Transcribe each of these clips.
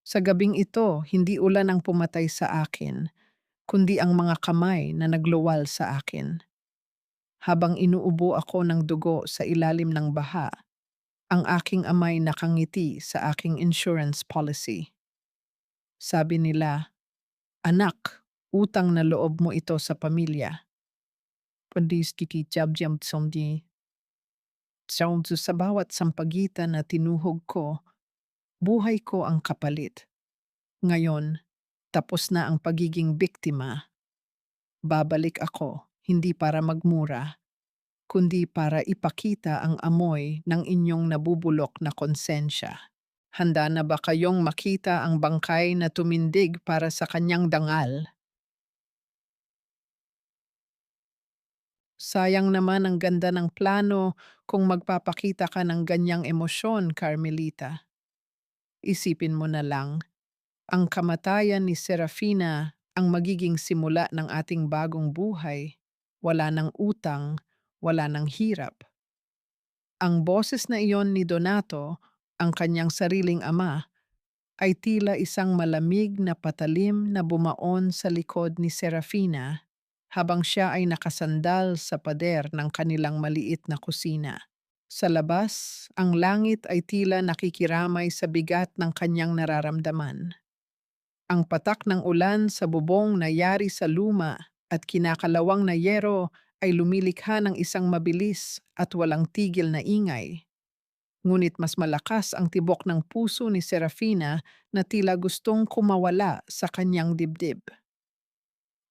Sa gabing ito, hindi ulan ang pumatay sa akin, kundi ang mga kamay na nagluwal sa akin. Habang inuubo ako ng dugo sa ilalim ng baha, ang aking amay nakangiti sa aking insurance policy. Sabi nila, "Anak, utang na loob mo ito sa pamilya." Pandis kikijab-jam tsomdi. Sa bawat sampagitan na tinuhog ko, buhay ko ang kapalit. Ngayon, tapos na ang pagiging biktima. Babalik ako, hindi para magmura, kundi para ipakita ang amoy ng inyong nabubulok na konsensya. Handa na ba kayong makita ang bangkay na tumindig para sa kanyang dangal? Sayang naman ang ganda ng plano kung magpapakita ka ng ganyang emosyon, Carmelita. Isipin mo na lang, ang kamatayan ni Serafina ang magiging simula ng ating bagong buhay. Wala ng utang, wala ng hirap. Ang boses na iyon ni Donato, ang kanyang sariling ama, ay tila isang malamig na patalim na bumaon sa likod ni Serafina habang siya ay nakasandal sa pader ng kanilang maliit na kusina. Sa labas, ang langit ay tila nakikiramay sa bigat ng kanyang nararamdaman. Ang patak ng ulan sa bubong na yari sa luma at kinakalawang na yero ay lumilikha ng isang mabilis at walang tigil na ingay. Ngunit mas malakas ang tibok ng puso ni Serafina na tila gustong kumawala sa kanyang dibdib.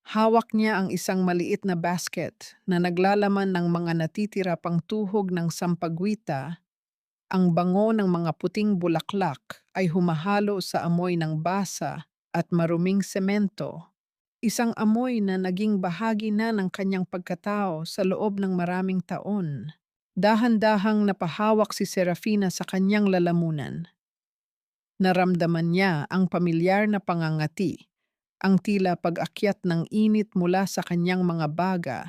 Hawak niya ang isang maliit na basket na naglalaman ng mga natitira pang tuhog ng sampagwita. Ang bango ng mga puting bulaklak ay humahalo sa amoy ng basa at maruming semento. Isang amoy na naging bahagi na ng kanyang pagkatao sa loob ng maraming taon. Dahan-dahang napahawak si Serafina sa kanyang lalamunan. Naramdaman niya ang pamilyar na pangangati, ang tila pag-akyat ng init mula sa kanyang mga baga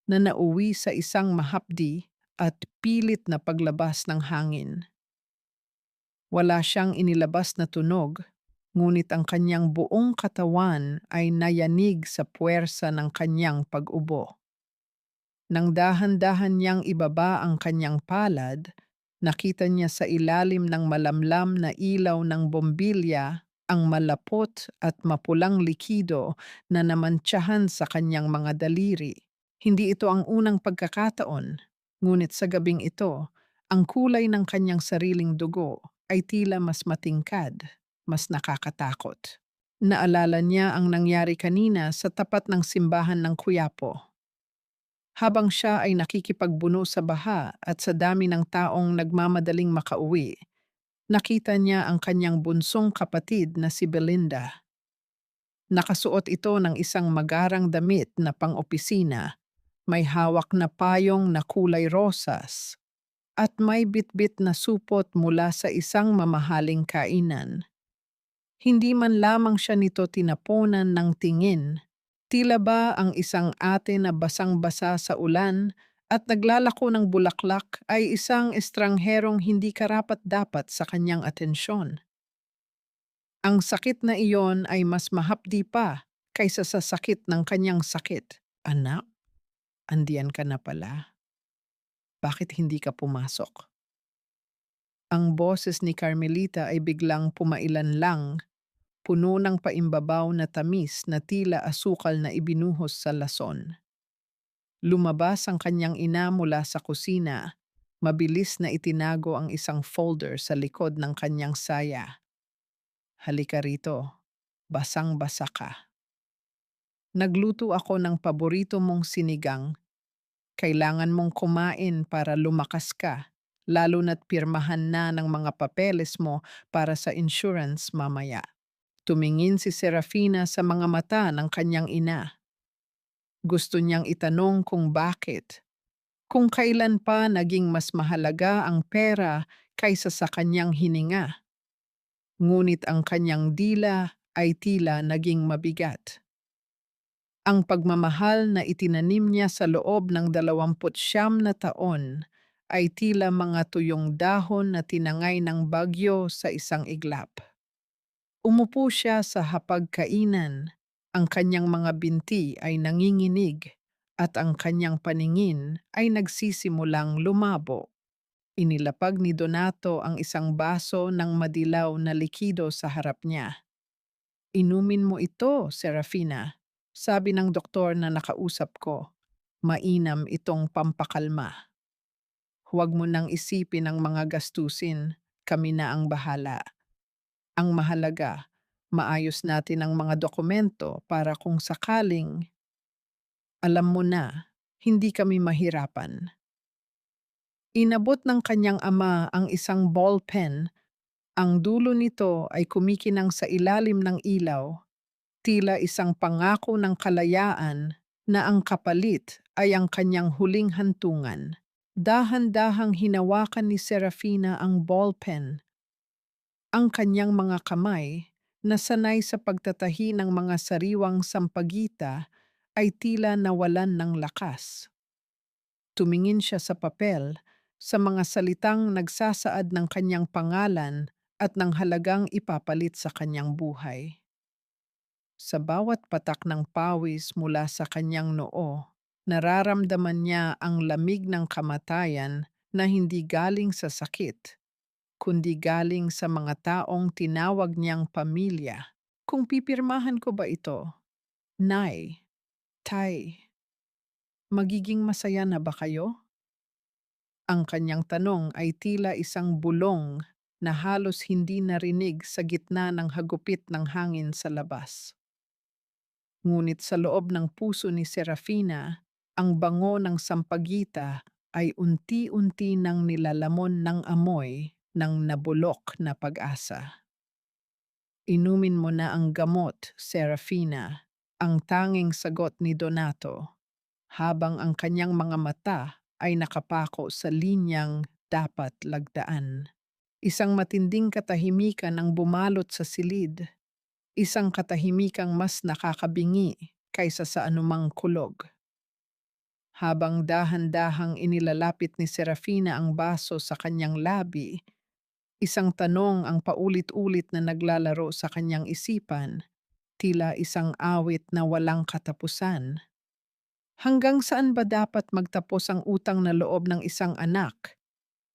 na nauwi sa isang mahapdi at pilit na paglabas ng hangin. Wala siyang inilabas na tunog, ngunit ang kanyang buong katawan ay nayanig sa puwersa ng kanyang pag-ubo. Nang dahan-dahan niyang ibaba ang kanyang palad, nakita niya sa ilalim ng malamlam na ilaw ng bombilya ang malapot at mapulang likido na namantsahan sa kanyang mga daliri. Hindi ito ang unang pagkakataon, ngunit sa gabing ito, ang kulay ng kanyang sariling dugo ay tila mas matingkad, mas nakakatakot. Naalala niya ang nangyari kanina sa tapat ng simbahan ng Quiapo. Habang siya ay nakikipagbuno sa baha at sa dami ng taong nagmamadaling makauwi, nakita niya ang kanyang bunsong kapatid na si Belinda. Nakasuot ito ng isang magarang damit na pang-opisina, may hawak na payong na kulay rosas, at may bitbit na supot mula sa isang mamahaling kainan. Hindi man lamang siya nito tinaponan ng tingin. Tila ba ang isang ate na basang-basa sa ulan at naglalako ng bulaklak ay isang estrangherong hindi karapat-dapat sa kanyang atensyon. Ang sakit na iyon ay mas mahapdi pa kaysa sa sakit ng kanyang sakit. Anak, andiyan ka na pala. Bakit hindi ka pumasok? Ang boses ni Carmelita ay biglang pumailan lang, puno ng paimbabaw na tamis na tila asukal na ibinuhos sa lason. Lumabas ang kanyang ina mula sa kusina. Mabilis na itinago ang isang folder sa likod ng kanyang saya. Halika rito, basang-basa ka. Nagluto ako ng paborito mong sinigang. Kailangan mong kumain para lumakas ka, lalo na't pirmahan na ng mga papeles mo para sa insurance mamaya. Tumingin si Serafina sa mga mata ng kanyang ina. Gusto niyang itanong kung bakit. Kung kailan pa naging mas mahalaga ang pera kaysa sa kanyang hininga. Ngunit ang kanyang dila ay tila naging mabigat. Ang pagmamahal na itinanim niya sa loob ng 29 na taon ay tila mga tuyong dahon na tinangay ng bagyo sa isang iglap. Umupo siya sa hapagkainan. Ang kanyang mga binti ay nanginginig at ang kanyang paningin ay nagsisimulang lumabo. Inilapag ni Donato ang isang baso ng madilaw na likido sa harap niya. Inumin mo ito, Serafina. Sabi ng doktor na nakausap ko. Mainam itong pampakalma. Huwag mo nang isipin ang mga gastusin. Kami na ang bahala. Ang mahalaga, maayos natin ang mga dokumento para kung sakaling, alam mo na, hindi kami mahirapan. Inabot ng kanyang ama ang isang ballpen. Ang dulo nito ay kumikinang sa ilalim ng ilaw, tila isang pangako ng kalayaan na ang kapalit ay ang kanyang huling hantungan. Dahan-dahang hinawakan ni Serafina ang ballpen. Ang kanyang mga kamay, na sanay sa pagtatahi ng mga sariwang sampagita, ay tila nawalan ng lakas. Tumingin siya sa papel, sa mga salitang nagsasaad ng kanyang pangalan at ng halagang ipapalit sa kanyang buhay. Sa bawat patak ng pawis mula sa kanyang noo, nararamdaman niya ang lamig ng kamatayan na hindi galing sa sakit, kundi galing sa mga taong tinawag niyang pamilya. Kung pipirmahan ko ba ito? Nay, Tay, magiging masaya na ba kayo? Ang kanyang tanong ay tila isang bulong na halos hindi narinig sa gitna ng hagupit ng hangin sa labas. Ngunit sa loob ng puso ni Serafina, ang bango ng sampagita ay unti-unti nang nilalamon ng amoy ng nabulok na pag-asa. Inumin mo na ang gamot, Serafina, ang tanging sagot ni Donato, habang ang kanyang mga mata ay nakapako sa linyang dapat lagdaan. Isang matinding katahimikan ang bumalot sa silid, isang katahimikang mas nakakabingi kaysa sa anumang kulog. Habang dahan-dahang inilalapit ni Serafina ang baso sa kanyang labi, isang tanong ang paulit-ulit na naglalaro sa kanyang isipan, tila isang awit na walang katapusan. Hanggang saan ba dapat magtapos ang utang na loob ng isang anak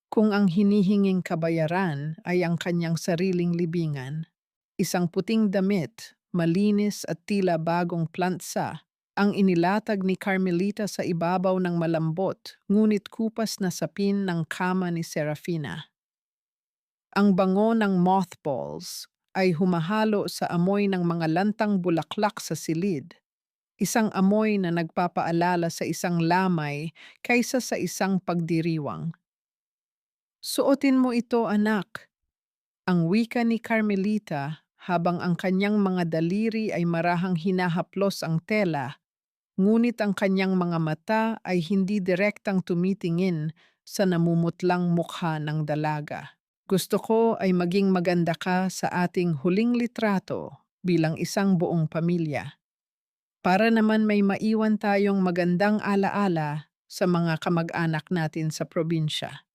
kung ang hinihinging kabayaran ay ang kanyang sariling libingan? Isang puting damit, malinis at tila bagong plantsa, ang inilatag ni Carmelita sa ibabaw ng malambot ngunit kupas na sapin ng kama ni Serafina. Ang bango ng mothballs ay humahalo sa amoy ng mga lantang bulaklak sa silid, isang amoy na nagpapaalala sa isang lamay kaysa sa isang pagdiriwang. Suotin mo ito, anak, ang wika ni Carmelita habang ang kanyang mga daliri ay marahang hinahaplos ang tela, ngunit ang kanyang mga mata ay hindi direktang tumitingin sa namumutlang mukha ng dalaga. Gusto ko ay maging maganda ka sa ating huling litrato bilang isang buong pamilya. Para naman may maiwan tayong magandang alaala sa mga kamag-anak natin sa probinsya.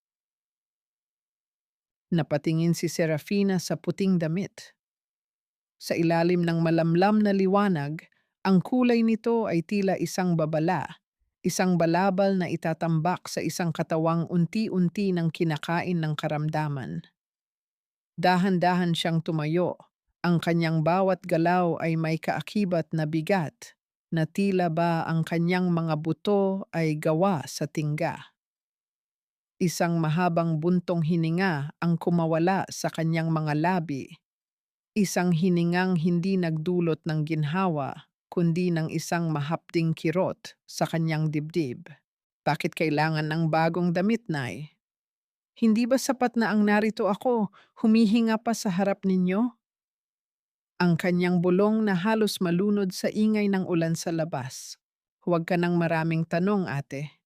Napatingin si Serafina sa puting damit. Sa ilalim ng malamlam na liwanag, ang kulay nito ay tila isang babala, isang balabal na itatambak sa isang katawang unti-unti ng kinakain ng karamdaman. Dahan-dahan siyang tumayo. Ang kanyang bawat galaw ay may kaakibat na bigat, na tila ba ang kanyang mga buto ay gawa sa tingga. Isang mahabang buntong hininga ang kumawala sa kanyang mga labi, isang hiningang hindi nagdulot ng ginhawa, kundi ng isang mahapding kirot sa kanyang dibdib. Bakit kailangan ng bagong damit, Nay? Hindi ba sapat na ang narito ako, humihinga pa sa harap ninyo? Ang kanyang bulong na halos malunod sa ingay ng ulan sa labas. Huwag ka ng maraming tanong, ate.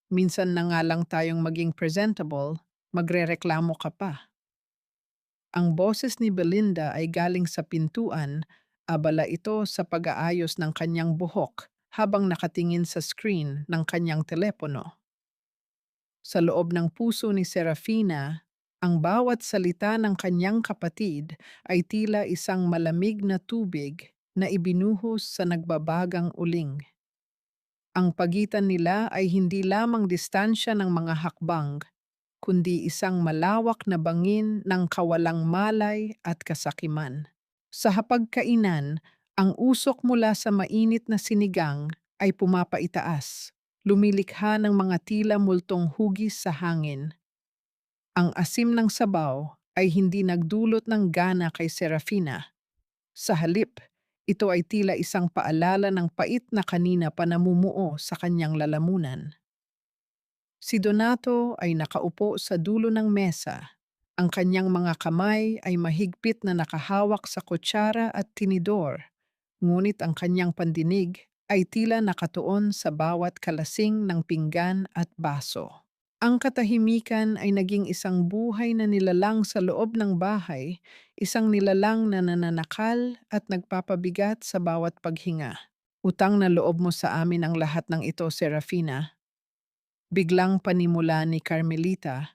Minsan na nga lang tayong maging presentable, magrereklamo ka pa. Ang boses ni Belinda ay galing sa pintuan, abala ito sa pag-aayos ng kanyang buhok habang nakatingin sa screen ng kanyang telepono. Sa loob ng puso ni Serafina, Ang bawat salita ng kanyang kapatid ay tila isang malamig na tubig na ibinuhos sa nagbabagang uling. Ang pagitan nila ay hindi lamang distansya ng mga hakbang, kundi isang malawak na bangin ng kawalang malay at kasakiman. Sa hapagkainan, ang usok mula sa mainit na sinigang ay pumapaitaas, lumilikha ng mga tila multong hugis sa hangin. Ang asim ng sabaw ay hindi nagdulot ng gana kay Serafina. Sa halip, ito ay tila isang paalala ng pait na kanina pa namumuo sa kanyang lalamunan. Si Donato ay nakaupo sa dulo ng mesa. Ang kanyang mga kamay ay mahigpit na nakahawak sa kutsara at tinidor, ngunit ang kanyang pandinig ay tila nakatuon sa bawat kalasing ng pinggan at baso. Ang katahimikan ay naging isang buhay na nilalang sa loob ng bahay, isang nilalang na nananakal at nagpapabigat sa bawat paghinga. Utang na loob mo sa amin ang lahat ng ito, Serafina. Biglang panimula ni Carmelita,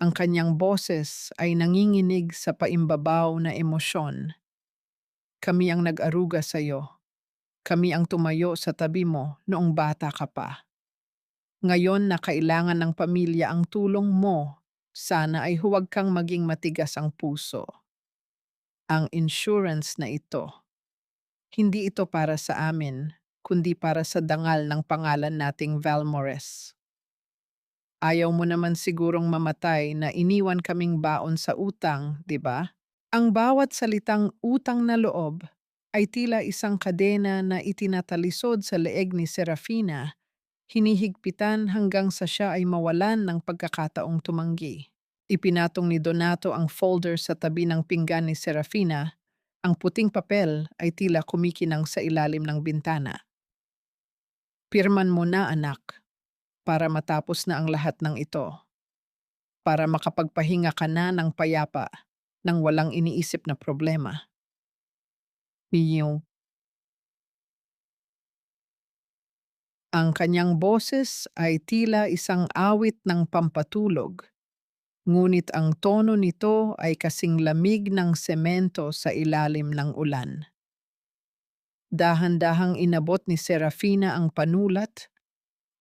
ang kanyang boses ay nanginginig sa paimbabaw na emosyon. Kami ang nag-aruga sa iyo. Kami ang tumayo sa tabi mo noong bata ka pa. Ngayon na kailangan ng pamilya ang tulong mo, sana ay huwag kang maging matigas ang puso. Ang insurance na ito, hindi ito para sa amin, kundi para sa dangal ng pangalan nating Valmores. Ayaw mo naman sigurong mamatay na iniwan kaming baon sa utang, di ba? Ang bawat salitang utang na loob ay tila isang kadena na itinatalisod sa leeg ni Serafina, hinihigpitan hanggang sa siya ay mawalan ng pagkakataong tumanggi. Ipinatong ni Donato ang folder sa tabi ng pinggan ni Serafina. Ang puting papel ay tila kumikinang sa ilalim ng bintana. Pirman mo na, anak, para matapos na ang lahat ng ito. Para makapagpahinga ka na ng payapa nang walang iniisip na problema. Niyong ang kanyang boses ay tila isang awit ng pampatulog, ngunit ang tono nito ay kasing lamig ng semento sa ilalim ng ulan. Dahan-dahang inabot ni Serafina ang panulat,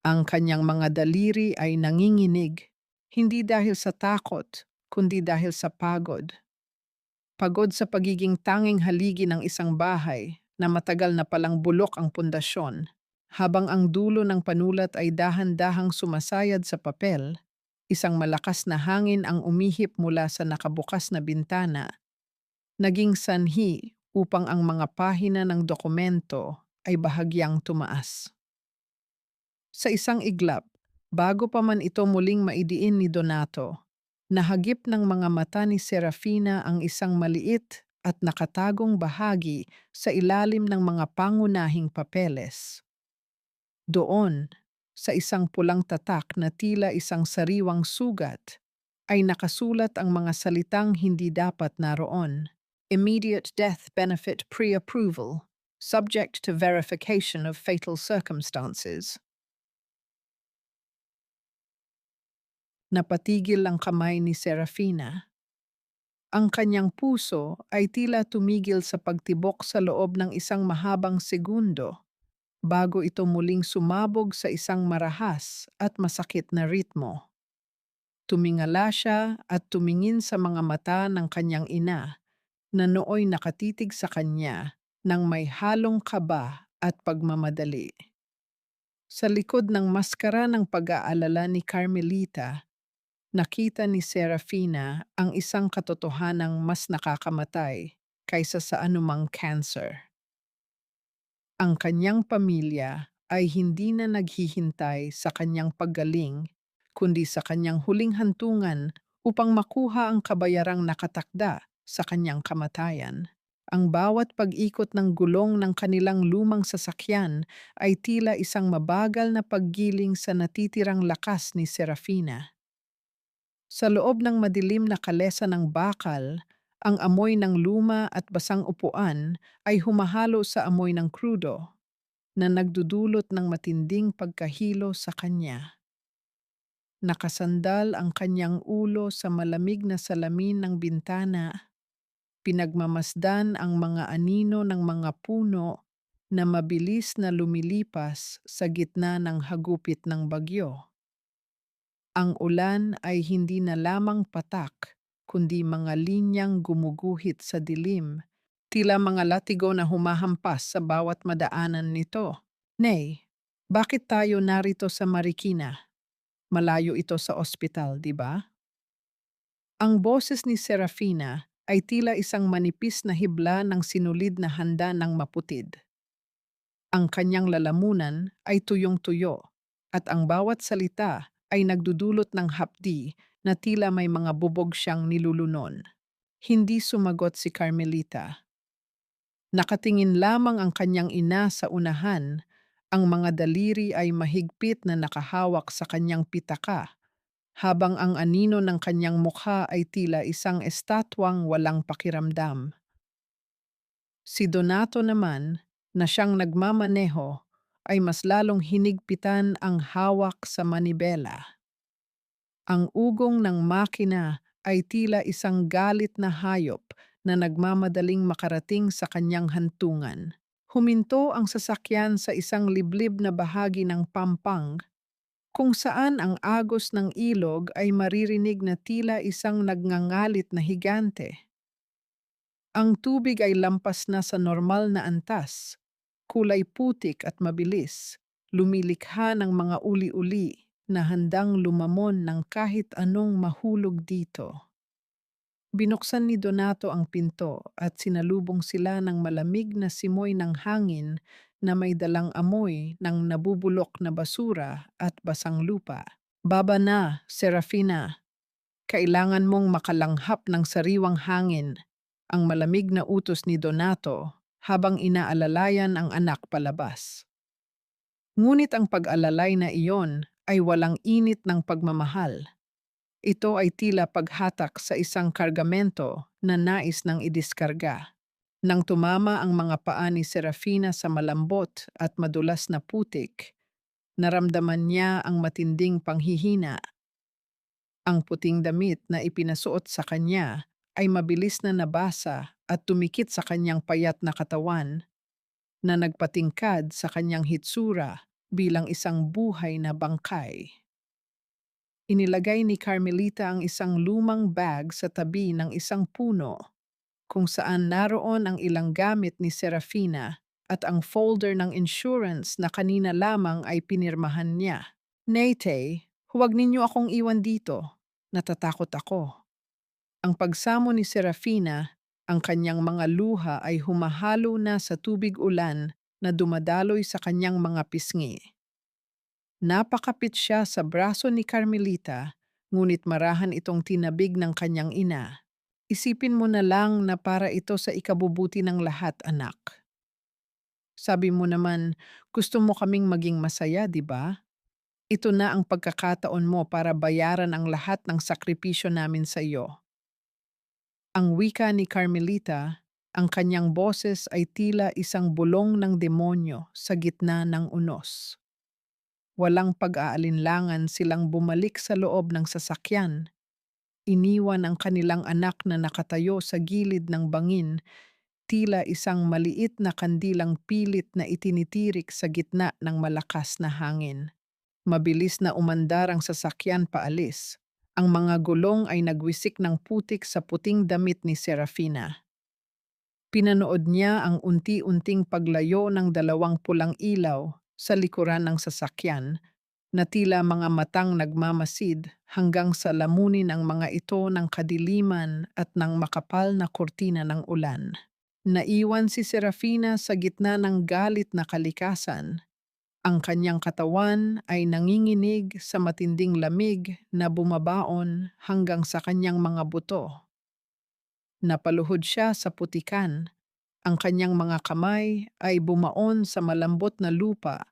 ang kanyang mga daliri ay nanginginig, hindi dahil sa takot, kundi dahil sa pagod. Pagod sa pagiging tanging haligi ng isang bahay na matagal na palang bulok ang pundasyon. Habang ang dulo ng panulat ay dahan-dahang sumasayad sa papel, isang malakas na hangin ang umihip mula sa nakabukas na bintana, naging sanhi upang ang mga pahina ng dokumento ay bahagyang tumaas. Sa isang iglap, bago pa man ito muling maidiin ni Donato, nahagip ng mga mata ni Serafina ang isang maliit at nakatagong bahagi sa ilalim ng mga pangunahing papeles. Doon, sa isang pulang tatak na tila isang sariwang sugat, ay nakasulat ang mga salitang hindi dapat naroon. Immediate death benefit pre-approval, subject to verification of fatal circumstances. Napatigil ang kamay ni Serafina. Ang kanyang puso ay tila tumigil sa pagtibok sa loob ng isang mahabang segundo bago ito muling sumabog sa isang marahas at masakit na ritmo. Tumingala siya at tumingin sa mga mata ng kanyang ina na nooy nakatitig sa kanya ng may halong kaba at pagmamadali. Sa likod ng maskara ng pag-aalala ni Carmelita, nakita ni Serafina ang isang katotohanang mas nakakamatay kaysa sa anumang cancer. Ang kanyang pamilya ay hindi na naghihintay sa kanyang paggaling, kundi sa kanyang huling hantungan upang makuha ang kabayarang nakatakda sa kanyang kamatayan. Ang bawat pag-ikot ng gulong ng kanilang lumang sasakyan ay tila isang mabagal na paggiling sa natitirang lakas ni Serafina. Sa loob ng madilim na kalesa ng bakal, ang amoy ng luma at basang upuan ay humahalo sa amoy ng krudo na nagdudulot ng matinding pagkahilo sa kanya. Nakasandal ang kanyang ulo sa malamig na salamin ng bintana, pinagmamasdan ang mga anino ng mga puno na mabilis na lumilipas sa gitna ng hagupit ng bagyo. Ang ulan ay hindi na lamang patak, kundi mga linyang gumuguhit sa dilim, tila mga latigo na humahampas sa bawat madaanan nito. Nay, bakit tayo narito sa Marikina? Malayo ito sa ospital, di ba? Ang boses ni Serafina ay tila isang manipis na hibla ng sinulid na handa ng maputid. Ang kanyang lalamunan ay tuyong-tuyo at ang bawat salita ay nagdudulot ng hapdi na tila may mga bubog siyang nilulunon. Hindi sumagot si Carmelita. Nakatingin lamang ang kanyang ina sa unahan, ang mga daliri ay mahigpit na nakahawak sa kanyang pitaka, habang ang anino ng kanyang mukha ay tila isang estatwang walang pakiramdam. Si Donato naman, na siyang nagmamaneho, ay mas lalong hinigpitan ang hawak sa manibela. Ang ugong ng makina ay tila isang galit na hayop na nagmamadaling makarating sa kanyang hantungan. Huminto ang sasakyan sa isang liblib na bahagi ng Pampang kung saan ang agos ng ilog ay maririnig na tila isang nagngangalit na higante. Ang tubig ay lampas na sa normal na antas, kulay putik at mabilis, lumilikha ng mga uli-uli na handang lumamon ng kahit anong mahulog dito. Binuksan ni Donato ang pinto at sinalubong sila ng malamig na simoy ng hangin na may dalang amoy ng nabubulok na basura at basang lupa. Baba na, Serafina. Kailangan mong makalanghap ng sariwang hangin, ang malamig na utos ni Donato habang inaalalayan ang anak palabas. Ngunit ang pag-alalay na iyon ay walang init ng pagmamahal. Ito ay tila paghatak sa isang kargamento na nais ng idiskarga. Nang tumama ang mga paa ni Serafina sa malambot at madulas na putik, naramdaman niya ang matinding panghihina. Ang puting damit na ipinasuot sa kanya ay mabilis na nabasa at tumikit sa kanyang payat na katawan na nagpatingkad sa kanyang hitsura bilang isang buhay na bangkay. Inilagay ni Carmelita ang isang lumang bag sa tabi ng isang puno kung saan naroon ang ilang gamit ni Serafina at ang folder ng insurance na kanina lamang ay pinirmahan niya. Nate, huwag ninyo akong iwan dito. Natatakot ako. Ang pagsamo ni Serafina, ang kanyang mga luha ay humahalo na sa tubig ulan na dumadaloy sa kanyang mga pisngi. Napakapit siya sa braso ni Carmelita, ngunit marahan itong tinabig ng kanyang ina. Isipin mo na lang na para ito sa ikabubuti ng lahat, anak. Sabi mo naman, gusto mo kaming maging masaya, di ba? Ito na ang pagkakataon mo para bayaran ang lahat ng sakripisyo namin sa iyo. Ang wika ni Carmelita, ang kanyang boses ay tila isang bulong ng demonyo sa gitna ng unos. Walang pag-aalinlangan silang bumalik sa loob ng sasakyan. Iniwan ang kanilang anak na nakatayo sa gilid ng bangin, tila isang maliit na kandilang pilit na itinitirik sa gitna ng malakas na hangin. Mabilis na umandar ang sasakyan paalis. Ang mga gulong ay nagwisik ng putik sa puting damit ni Serafina. Pinanood niya ang unti-unting paglayo ng dalawang pulang ilaw sa likuran ng sasakyan na tila mga matang nagmamasid hanggang sa lamunin ang mga ito ng kadiliman at ng makapal na kurtina ng ulan. Naiwan si Serafina sa gitna ng galit na kalikasan. Ang kanyang katawan ay nanginginig sa matinding lamig na bumabaon hanggang sa kanyang mga buto. Napaluhod siya sa putikan. Ang kanyang mga kamay ay bumaon sa malambot na lupa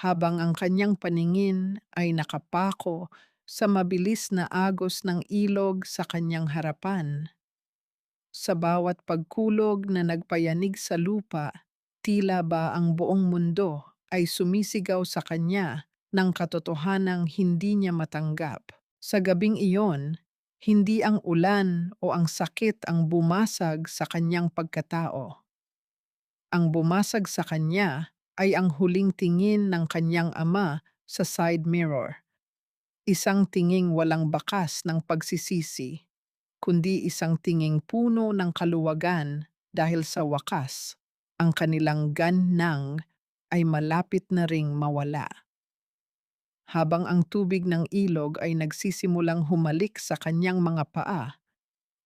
habang ang kanyang paningin ay nakapako sa mabilis na agos ng ilog sa kanyang harapan. Sa bawat pagkulog na nagpayanig sa lupa, tila ba ang buong mundo ay sumisigaw sa kanya ng katotohanang hindi niya matanggap. Sa gabing iyon, hindi ang ulan o ang sakit ang bumasag sa kanyang pagkatao. Ang bumasag sa kanya ay ang huling tingin ng kanyang ama sa side mirror. Isang tinging walang bakas ng pagsisisi, kundi isang tinging puno ng kaluwagan dahil sa wakas, ang kanilang ganang ay malapit na ring mawala. Habang ang tubig ng ilog ay nagsisimulang humalik sa kanyang mga paa,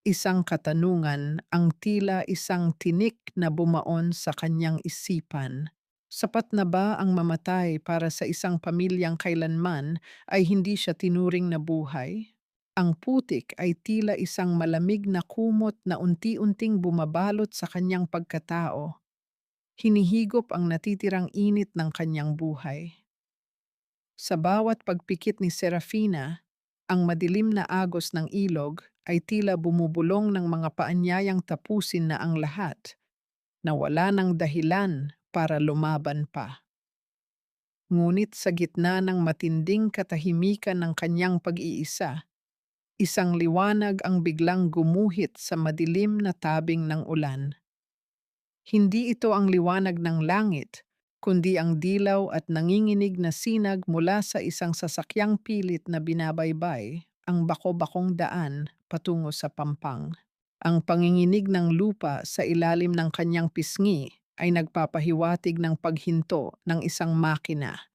isang katanungan ang tila isang tinik na bumaon sa kanyang isipan. Sapat na ba ang mamatay para sa isang pamilyang kailanman ay hindi siya tinuring na buhay? Ang putik ay tila isang malamig na kumot na unti-unting bumabalot sa kanyang pagkatao. Hinihigop ang natitirang init ng kanyang buhay. Sa bawat pagpikit ni Serafina, ang madilim na agos ng ilog ay tila bumubulong ng mga paanyayang tapusin na ang lahat, na wala ng dahilan para lumaban pa. Ngunit sa gitna ng matinding katahimikan ng kanyang pag-iisa, isang liwanag ang biglang gumuhit sa madilim na tabing ng ulan. Hindi ito ang liwanag ng langit, kundi ang dilaw at nanginginig na sinag mula sa isang sasakyang pilit na binabaybay ang bako-bakong daan patungo sa pampang. Ang panginginig ng lupa sa ilalim ng kanyang pisngi ay nagpapahiwatig ng paghinto ng isang makina.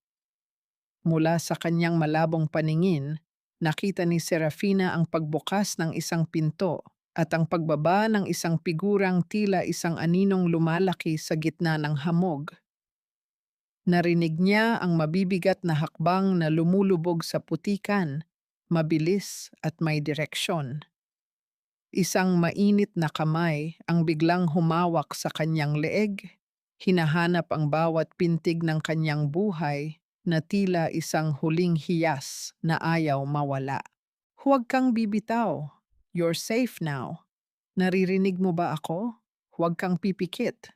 Mula sa kanyang malabong paningin, nakita ni Serafina ang pagbukas ng isang pinto at ang pagbaba ng isang figurang tila isang aninong lumalaki sa gitna ng hamog. Narinig niya ang mabibigat na hakbang na lumulubog sa putikan, mabilis at may direksyon. Isang mainit na kamay ang biglang humawak sa kanyang leeg, hinahanap ang bawat pintig ng kanyang buhay na tila isang huling hiyas na ayaw mawala. Huwag kang bibitaw. You're safe now. Naririnig mo ba ako? Huwag kang pipikit.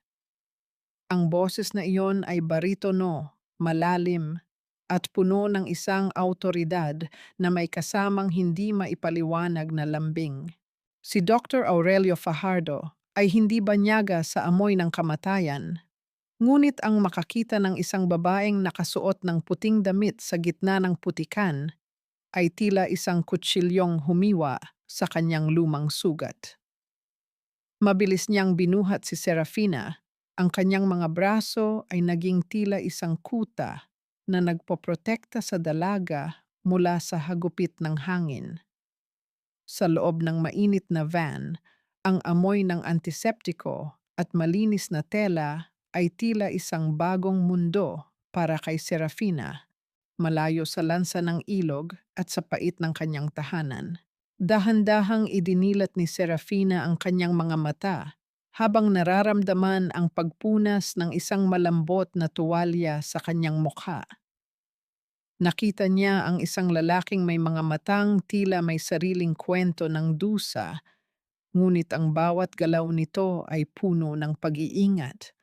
Ang boses na iyon ay baritono, malalim, at puno ng isang autoridad na may kasamang hindi maipaliwanag na lambing. Si Dr. Aurelio Fajardo ay hindi banyaga sa amoy ng kamatayan, ngunit ang makakita ng isang babaeng nakasuot ng puting damit sa gitna ng putikan ay tila isang kutsilyong humiwa sa kanyang lumang sugat. Mabilis niyang binuhat si Serafina. Ang kanyang mga braso ay naging tila isang kuta na nagpoprotekta sa dalaga mula sa hagupit ng hangin. Sa loob ng mainit na van, ang amoy ng antiseptiko at malinis na tela ay tila isang bagong mundo para kay Serafina, malayo sa lansa ng ilog at sa pait ng kanyang tahanan. Dahan-dahang idinilat ni Serafina ang kanyang mga mata habang nararamdaman ang pagpunas ng isang malambot na tuwalya sa kanyang mukha. Nakita niya ang isang lalaking may mga matang tila may sariling kwento ng dusa, ngunit ang bawat galaw nito ay puno ng pag-iingat.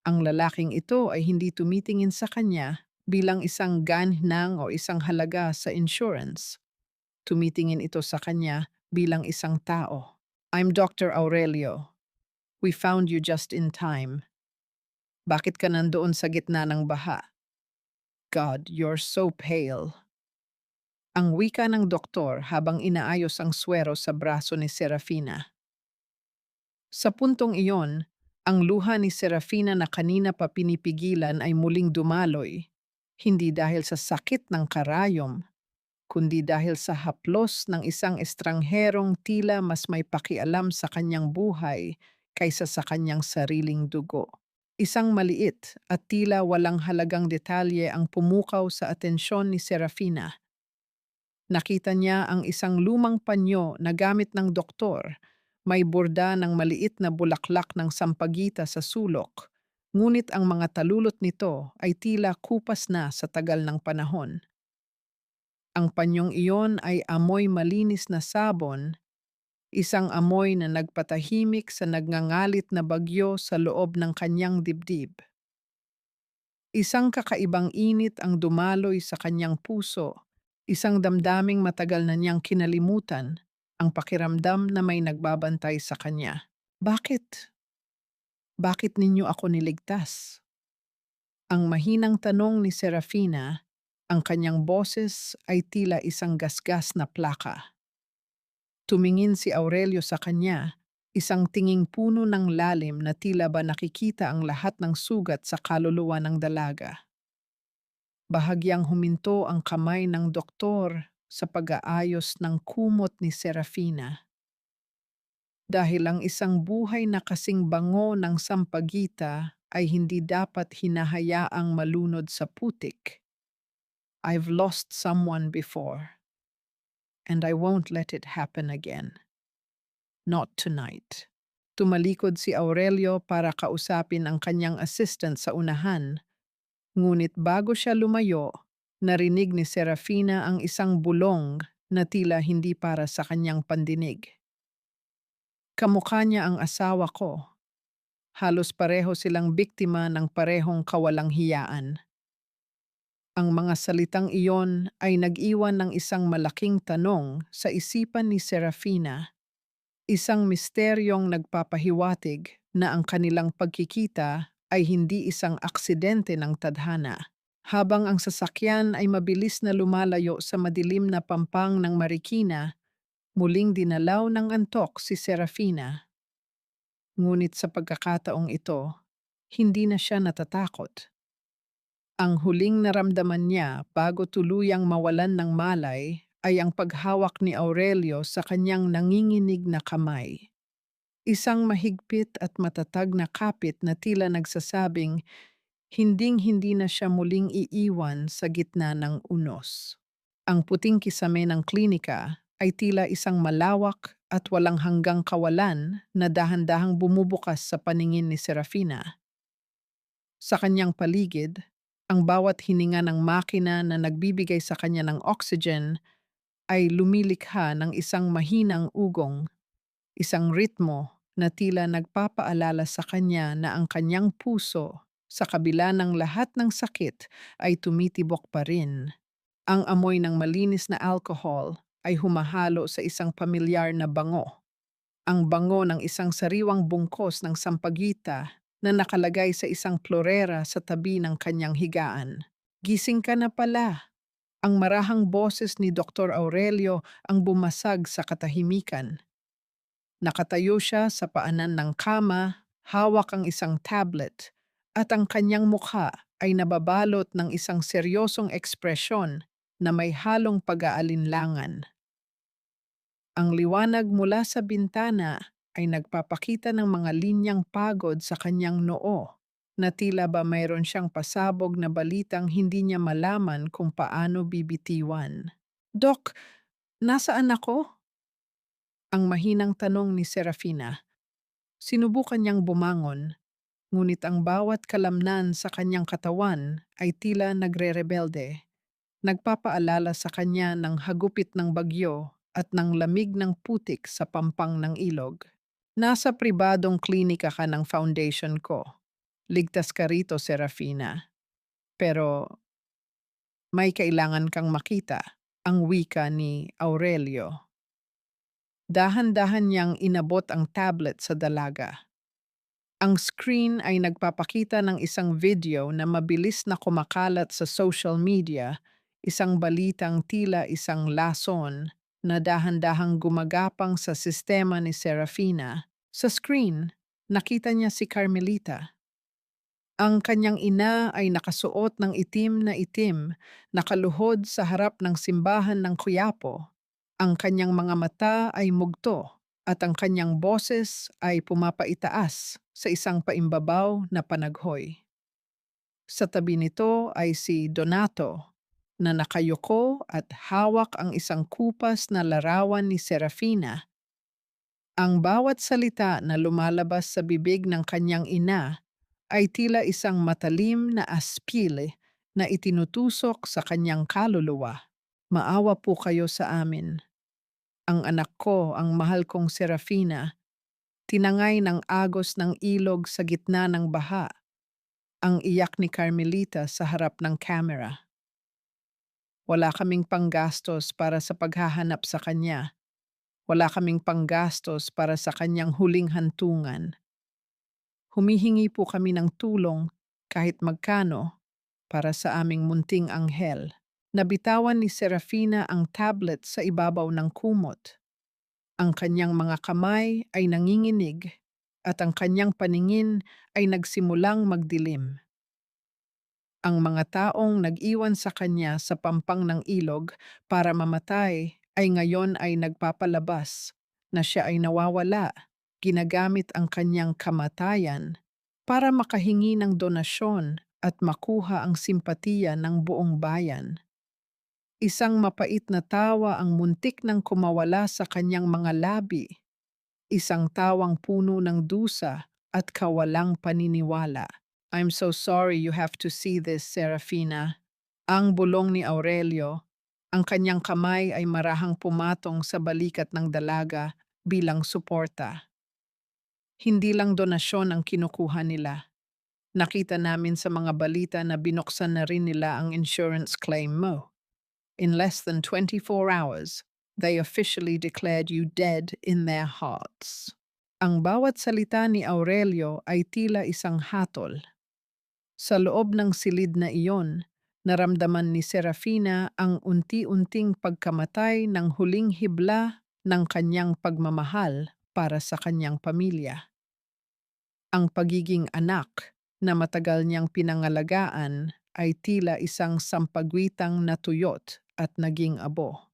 Ang lalaking ito ay hindi tumitingin sa kanya bilang isang ganhnang o isang halaga sa insurance. Tumitingin ito sa kanya bilang isang tao. I'm Dr. Aurelio. We found you just in time. Bakit ka nandoon sa gitna ng baha? God, you're so pale. Ang wika ng doktor habang inaayos ang swero sa braso ni Serafina. Sa puntong iyon, ang luha ni Serafina na kanina pa pinipigilan ay muling dumaloy, hindi dahil sa sakit ng karayom, kundi dahil sa haplos ng isang estrangherong tila mas may pakialam sa kanyang buhay kaysa sa kanyang sariling dugo. Isang maliit at tila walang halagang detalye ang pumukaw sa atensyon ni Serafina. Nakita niya ang isang lumang panyo na gamit ng doktor, may borda ng maliit na bulaklak ng sampagita sa sulok, ngunit ang mga talulot nito ay tila kupas na sa tagal ng panahon. Ang panyong iyon ay amoy malinis na sabon, isang amoy na nagpatahimik sa nagngangalit na bagyo sa loob ng kanyang dibdib. Isang kakaibang init ang dumaloy sa kanyang puso, isang damdaming matagal na niyang kinalimutan, ang pakiramdam na may nagbabantay sa kanya. Bakit? Bakit ninyo ako niligtas? Ang mahinang tanong ni Serafina, ang kanyang boses ay tila isang gasgas na plaka. Tumingin si Aurelio sa kanya, isang tinging puno ng lalim na tila ba nakikita ang lahat ng sugat sa kaluluwa ng dalaga. Bahagyang huminto ang kamay ng doktor sa pag-aayos ng kumot ni Serafina. Dahil ang isang buhay na kasing bango ng sampagita ay hindi dapat hinahayaang malunod sa putik. I've lost someone before, and I won't let it happen again. Not tonight. Tumalikod si Aurelio para kausapin ang kanyang assistant sa unahan, ngunit bago siya lumayo, narinig ni Serafina ang isang bulong na tila hindi para sa kanyang pandinig. Kamukha niya ang asawa ko. Halos pareho silang biktima ng parehong kawalang hiyaan. Ang mga salitang iyon ay nag-iwan ng isang malaking tanong sa isipan ni Serafina, isang misteryong nagpapahiwatig na ang kanilang pagkikita ay hindi isang aksidente ng tadhana. Habang ang sasakyan ay mabilis na lumalayo sa madilim na pampang ng Marikina, muling dinalaw ng antok si Serafina. Ngunit sa pagkakataong ito, hindi na siya natatakot. Ang huling naramdaman niya bago tuluyang mawalan ng malay ay ang paghawak ni Aurelio sa kanyang nanginginig na kamay. Isang mahigpit at matatag na kapit na tila nagsasabing hinding-hindi na siya muling iiwan sa gitna ng unos. Ang puting kisame ng klinika ay tila isang malawak at walang hanggang kawalan na dahan-dahang bumubukas sa paningin ni Serafina. Sa kanyang paligid, ang bawat hininga ng makina na nagbibigay sa kanya ng oxygen ay lumilikha ng isang mahinang ugong, isang ritmo na tila nagpapaalala sa kanya na ang kanyang puso, sa kabila ng lahat ng sakit, ay tumitibok pa rin. Ang amoy ng malinis na alcohol ay humahalo sa isang pamilyar na bango. Ang bango ng isang sariwang bungkos ng sampagita na nakalagay sa isang florera sa tabi ng kanyang higaan. Gising ka na pala. Ang marahang boses ni Dr. Aurelio ang bumasag sa katahimikan. Nakatayo siya sa paanan ng kama, hawak ang isang tablet, at ang kanyang mukha ay nababalot ng isang seryosong ekspresyon na may halong pag-aalinlangan. Ang liwanag mula sa bintana ay nagpapakita ng mga linyang pagod sa kanyang noo, na tila ba mayroon siyang pasabog na balitang hindi niya malaman kung paano bibitiwan. Dok, nasaan ako? Ang mahinang tanong ni Serafina. Sinubukan niyang bumangon, ngunit ang bawat kalamnan sa kanyang katawan ay tila nagre-rebelde. Nagpapaalala sa kanya ng hagupit ng bagyo at ng lamig ng putik sa pampang ng ilog. Nasa pribadong klinika ka ng foundation ko. Ligtas ka rito, Serafina. Pero may kailangan kang makita, ang wika ni Aurelio. Dahan-dahan niyang inabot ang tablet sa dalaga. Ang screen ay nagpapakita ng isang video na mabilis na kumakalat sa social media, isang balitang tila isang lason na dahan-dahang gumagapang sa sistema ni Serafina. Sa screen, nakita niya si Carmelita. Ang kanyang ina ay nakasuot ng itim, nakaluhod sa harap ng simbahan ng Quiapo. Ang kanyang mga mata ay mugto at ang kanyang boses ay pumapaitaas sa isang paimbabaw na panaghoy. Sa tabi nito ay si Donato na nakayuko at hawak ang isang kupas na larawan ni Serafina. Ang bawat salita na lumalabas sa bibig ng kanyang ina ay tila isang matalim na aspile na itinutusok sa kanyang kaluluwa. Maawa po kayo sa amin. Ang anak ko, ang mahal kong Serafina, tinangay ng agos ng ilog sa gitna ng baha. Ang iyak ni Carmelita sa harap ng camera. Wala kaming panggastos para sa paghahanap sa kanya. Wala kaming panggastos para sa kanyang huling hantungan. Humihingi po kami ng tulong kahit magkano para sa aming munting anghel. Nabitawan ni Serafina ang tablet sa ibabaw ng kumot. Ang kanyang mga kamay ay nanginginig at ang kanyang paningin ay nagsimulang magdilim. Ang mga taong nag-iwan sa kanya sa pampang ng ilog para mamatay ay ngayon ay nagpapalabas na siya ay nawawala, ginagamit ang kanyang kamatayan para makahingi ng donasyon at makuha ang simpatiya ng buong bayan. Isang mapait na tawa ang muntik ng kumawala sa kanyang mga labi, isang tawang puno ng dusa at kawalang paniniwala. I'm so sorry you have to see this, Serafina. Ang bulong ni Aurelio, ang kanyang kamay ay marahang pumatong sa balikat ng dalaga bilang suporta. Hindi lang donasyon ang kinukuha nila. Nakita namin sa mga balita na binuksan na rin nila ang insurance claim mo. In less than 24 hours, they officially declared you dead in their hearts. Ang bawat salita ni Aurelio ay tila isang hatol. Sa loob ng silid na iyon, naramdaman ni Serafina ang unti-unting pagkamatay ng huling hibla ng kanyang pagmamahal para sa kanyang pamilya. Ang pagiging anak na matagal niyang pinangalagaan ay tila isang sampagwitang natuyot at naging abo.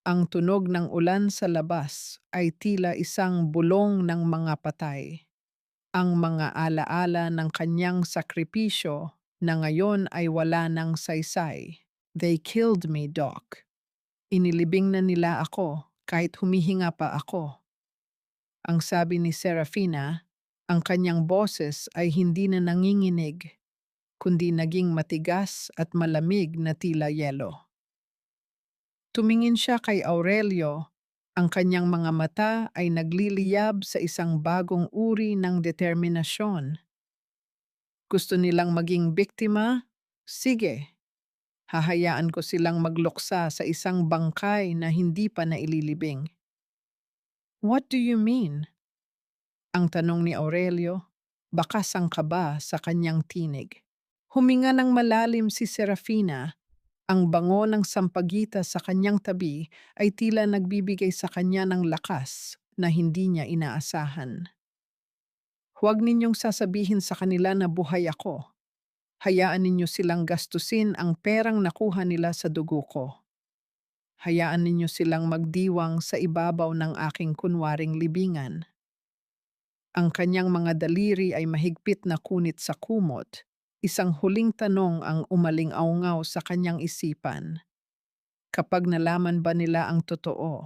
Ang tunog ng ulan sa labas ay tila isang bulong ng mga patay. Ang mga alaala ng kanyang sakripisyo na ngayon ay wala ng saysay. They killed me, Doc. Inilibing na nila ako kahit humihinga pa ako. Ang sabi ni Serafina, ang kanyang boses ay hindi na nanginginig, kundi naging matigas at malamig na tila yelo. Tumingin siya kay Aurelio, ang kanyang mga mata ay nagliliyab sa isang bagong uri ng determinasyon. Gusto nilang maging biktima? Sige, hahayaan ko silang magluksa sa isang bangkay na hindi pa naililibing. What do you mean? Ang tanong ni Aurelio, bakas ang kaba sa kanyang tinig. Huminga ng malalim si Serafina. Ang bango ng sampagita sa kanyang tabi ay tila nagbibigay sa kanya ng lakas na hindi niya inaasahan. Huwag ninyong sasabihin sa kanila na buhay ako. Hayaan ninyo silang gastusin ang perang nakuha nila sa dugo ko. Hayaan ninyo silang magdiwang sa ibabaw ng aking kunwaring libingan. Ang kanyang mga daliri ay mahigpit na kunit sa kumot. Isang huling tanong ang umaling-aungaw sa kanyang isipan. Kapag nalaman ba nila ang totoo?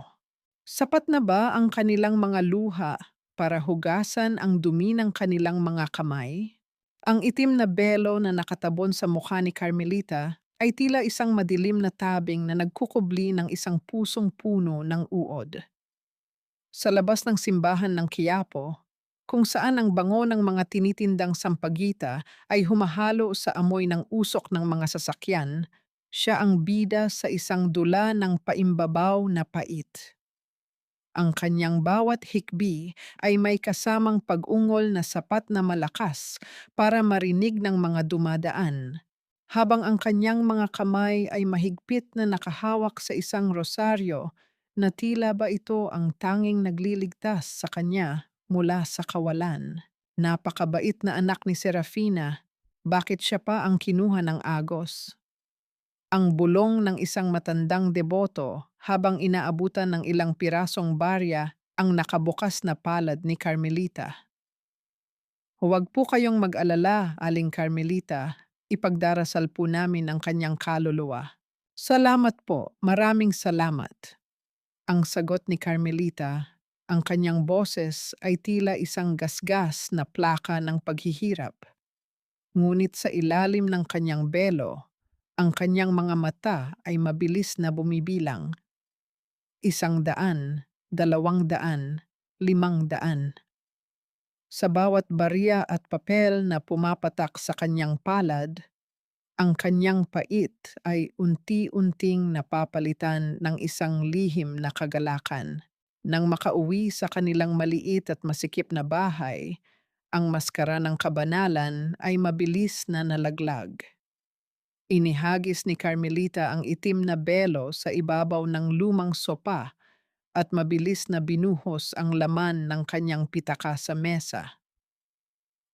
Sapat na ba ang kanilang mga luha para hugasan ang dumi ng kanilang mga kamay? Ang itim na belo na nakatabon sa mukha ni Carmelita ay tila isang madilim na tabing na nagkukubli ng isang pusong puno ng uod. Sa labas ng simbahan ng Quiapo, kung saan ang bango ng mga tinitindang sampagita ay humahalo sa amoy ng usok ng mga sasakyan, siya ang bida sa isang dula ng paimbabaw na pait. Ang kanyang bawat hikbi ay may kasamang pag-ungol na sapat na malakas para marinig ng mga dumadaan, habang ang kanyang mga kamay ay mahigpit na nakahawak sa isang rosaryo na tila ba ito ang tanging nagliligtas sa kanya mula sa kawalan. Napakabait na anak ni Serafina, bakit siya pa ang kinuha ng agos? Ang bulong ng isang matandang deboto habang inaabutan ng ilang pirasong barya ang nakabukas na palad ni Carmelita. Huwag po kayong mag-alala, Aling Carmelita. Ipagdarasal po namin ang kanyang kaluluwa. Salamat po, maraming salamat. Ang sagot ni Carmelita, ang kanyang boses ay tila isang gasgas na plaka ng paghihirap. Ngunit sa ilalim ng kanyang belo, ang kanyang mga mata ay mabilis na bumibilang. 100, 200, 500. Sa bawat barya at papel na pumapatak sa kanyang palad, ang kanyang pait ay unti-unting napapalitan ng isang lihim na kagalakan. Nang makauwi sa kanilang maliit at masikip na bahay, ang maskara ng kabanalan ay mabilis na nalaglag. Inihagis ni Carmelita ang itim na belo sa ibabaw ng lumang sopa at mabilis na binuhos ang laman ng kanyang pitaka sa mesa.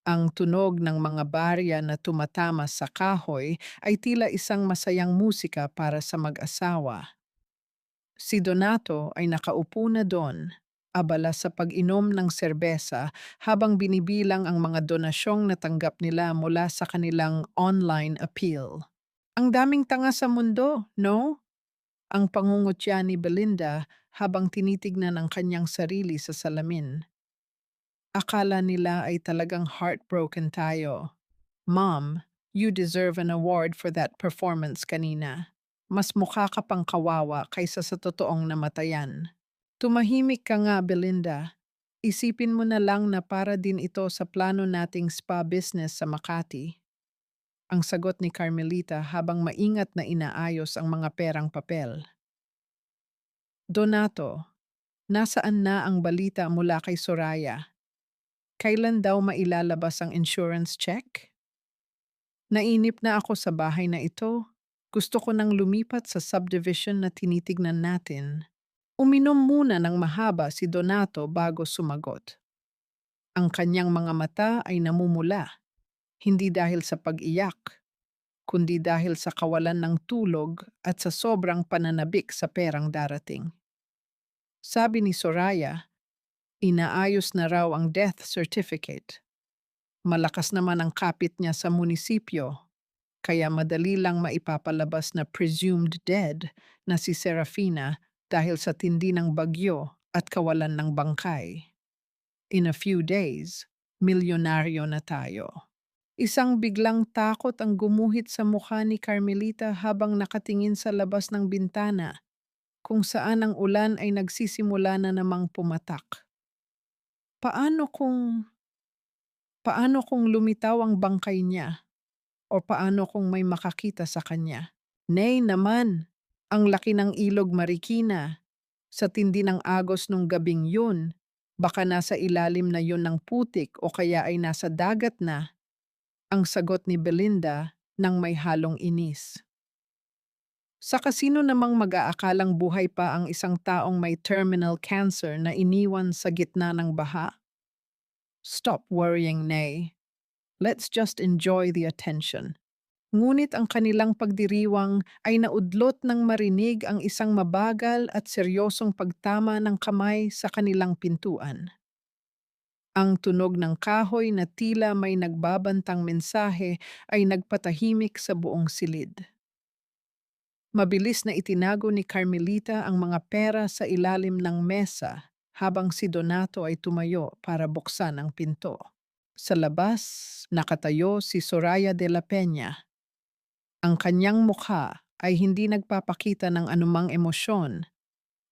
Ang tunog ng mga barya na tumatama sa kahoy ay tila isang masayang musika para sa mag-asawa. Si Donato ay nakaupo na doon, abala sa pag-inom ng serbesa habang binibilang ang mga donasyong natanggap nila mula sa kanilang online appeal. Ang daming tanga sa mundo, no? Ang pangungutya ni Belinda habang tinitignan ang kanyang sarili sa salamin. Akala nila ay talagang heartbroken tayo. Mom, you deserve an award for that performance kanina. Mas mukha ka pang kawawa kaysa sa totoong namatayan. Tumahimik ka nga, Belinda. Isipin mo na lang na para din ito sa plano nating spa business sa Makati. Ang sagot ni Carmelita habang maingat na inaayos ang mga perang papel. Donato, nasaan na ang balita mula kay Soraya? Kailan daw mailalabas ang insurance check? Nainip na ako sa bahay na ito. Gusto ko nang lumipat sa subdivision na tinitignan natin. Uminom muna ng mahaba si Donato bago sumagot. Ang kanyang mga mata ay namumula, hindi dahil sa pag-iyak, kundi dahil sa kawalan ng tulog at sa sobrang pananabik sa perang darating. Sabi ni Soraya, inaayos na raw ang death certificate. Malakas naman ang kapit niya sa munisipyo, kaya madali lang maipapalabas na presumed dead na si Serafina dahil sa tindi ng bagyo at kawalan ng bangkay. In a few days, milyonaryo na tayo. Isang biglang takot ang gumuhit sa mukha ni Carmelita habang nakatingin sa labas ng bintana, kung saan ang ulan ay nagsisimula na namang pumatak. Paano kung, paano kung lumitaw ang bangkay niya? O paano kung may makakita sa kanya? Nay naman, ang laki ng ilog Marikina. Sa tindi ng agos nung gabing yun, baka nasa ilalim na yun ng putik o kaya ay nasa dagat na, ang sagot ni Belinda nang may halong inis. Sa kasino namang mag-aakalang buhay pa ang isang taong may terminal cancer na iniwan sa gitna ng baha? Stop worrying, Nay. Let's just enjoy the attention. Ngunit ang kanilang pagdiriwang ay naudlot ng marinig ang isang mabagal at seryosong pagtama ng kamay sa kanilang pintuan. Ang tunog ng kahoy na tila may nagbabantang mensahe ay nagpatahimik sa buong silid. Mabilis na itinago ni Carmelita ang mga pera sa ilalim ng mesa habang si Donato ay tumayo para buksan ang pinto. Sa labas, nakatayo si Soraya de la Peña. Ang kanyang mukha ay hindi nagpapakita ng anumang emosyon,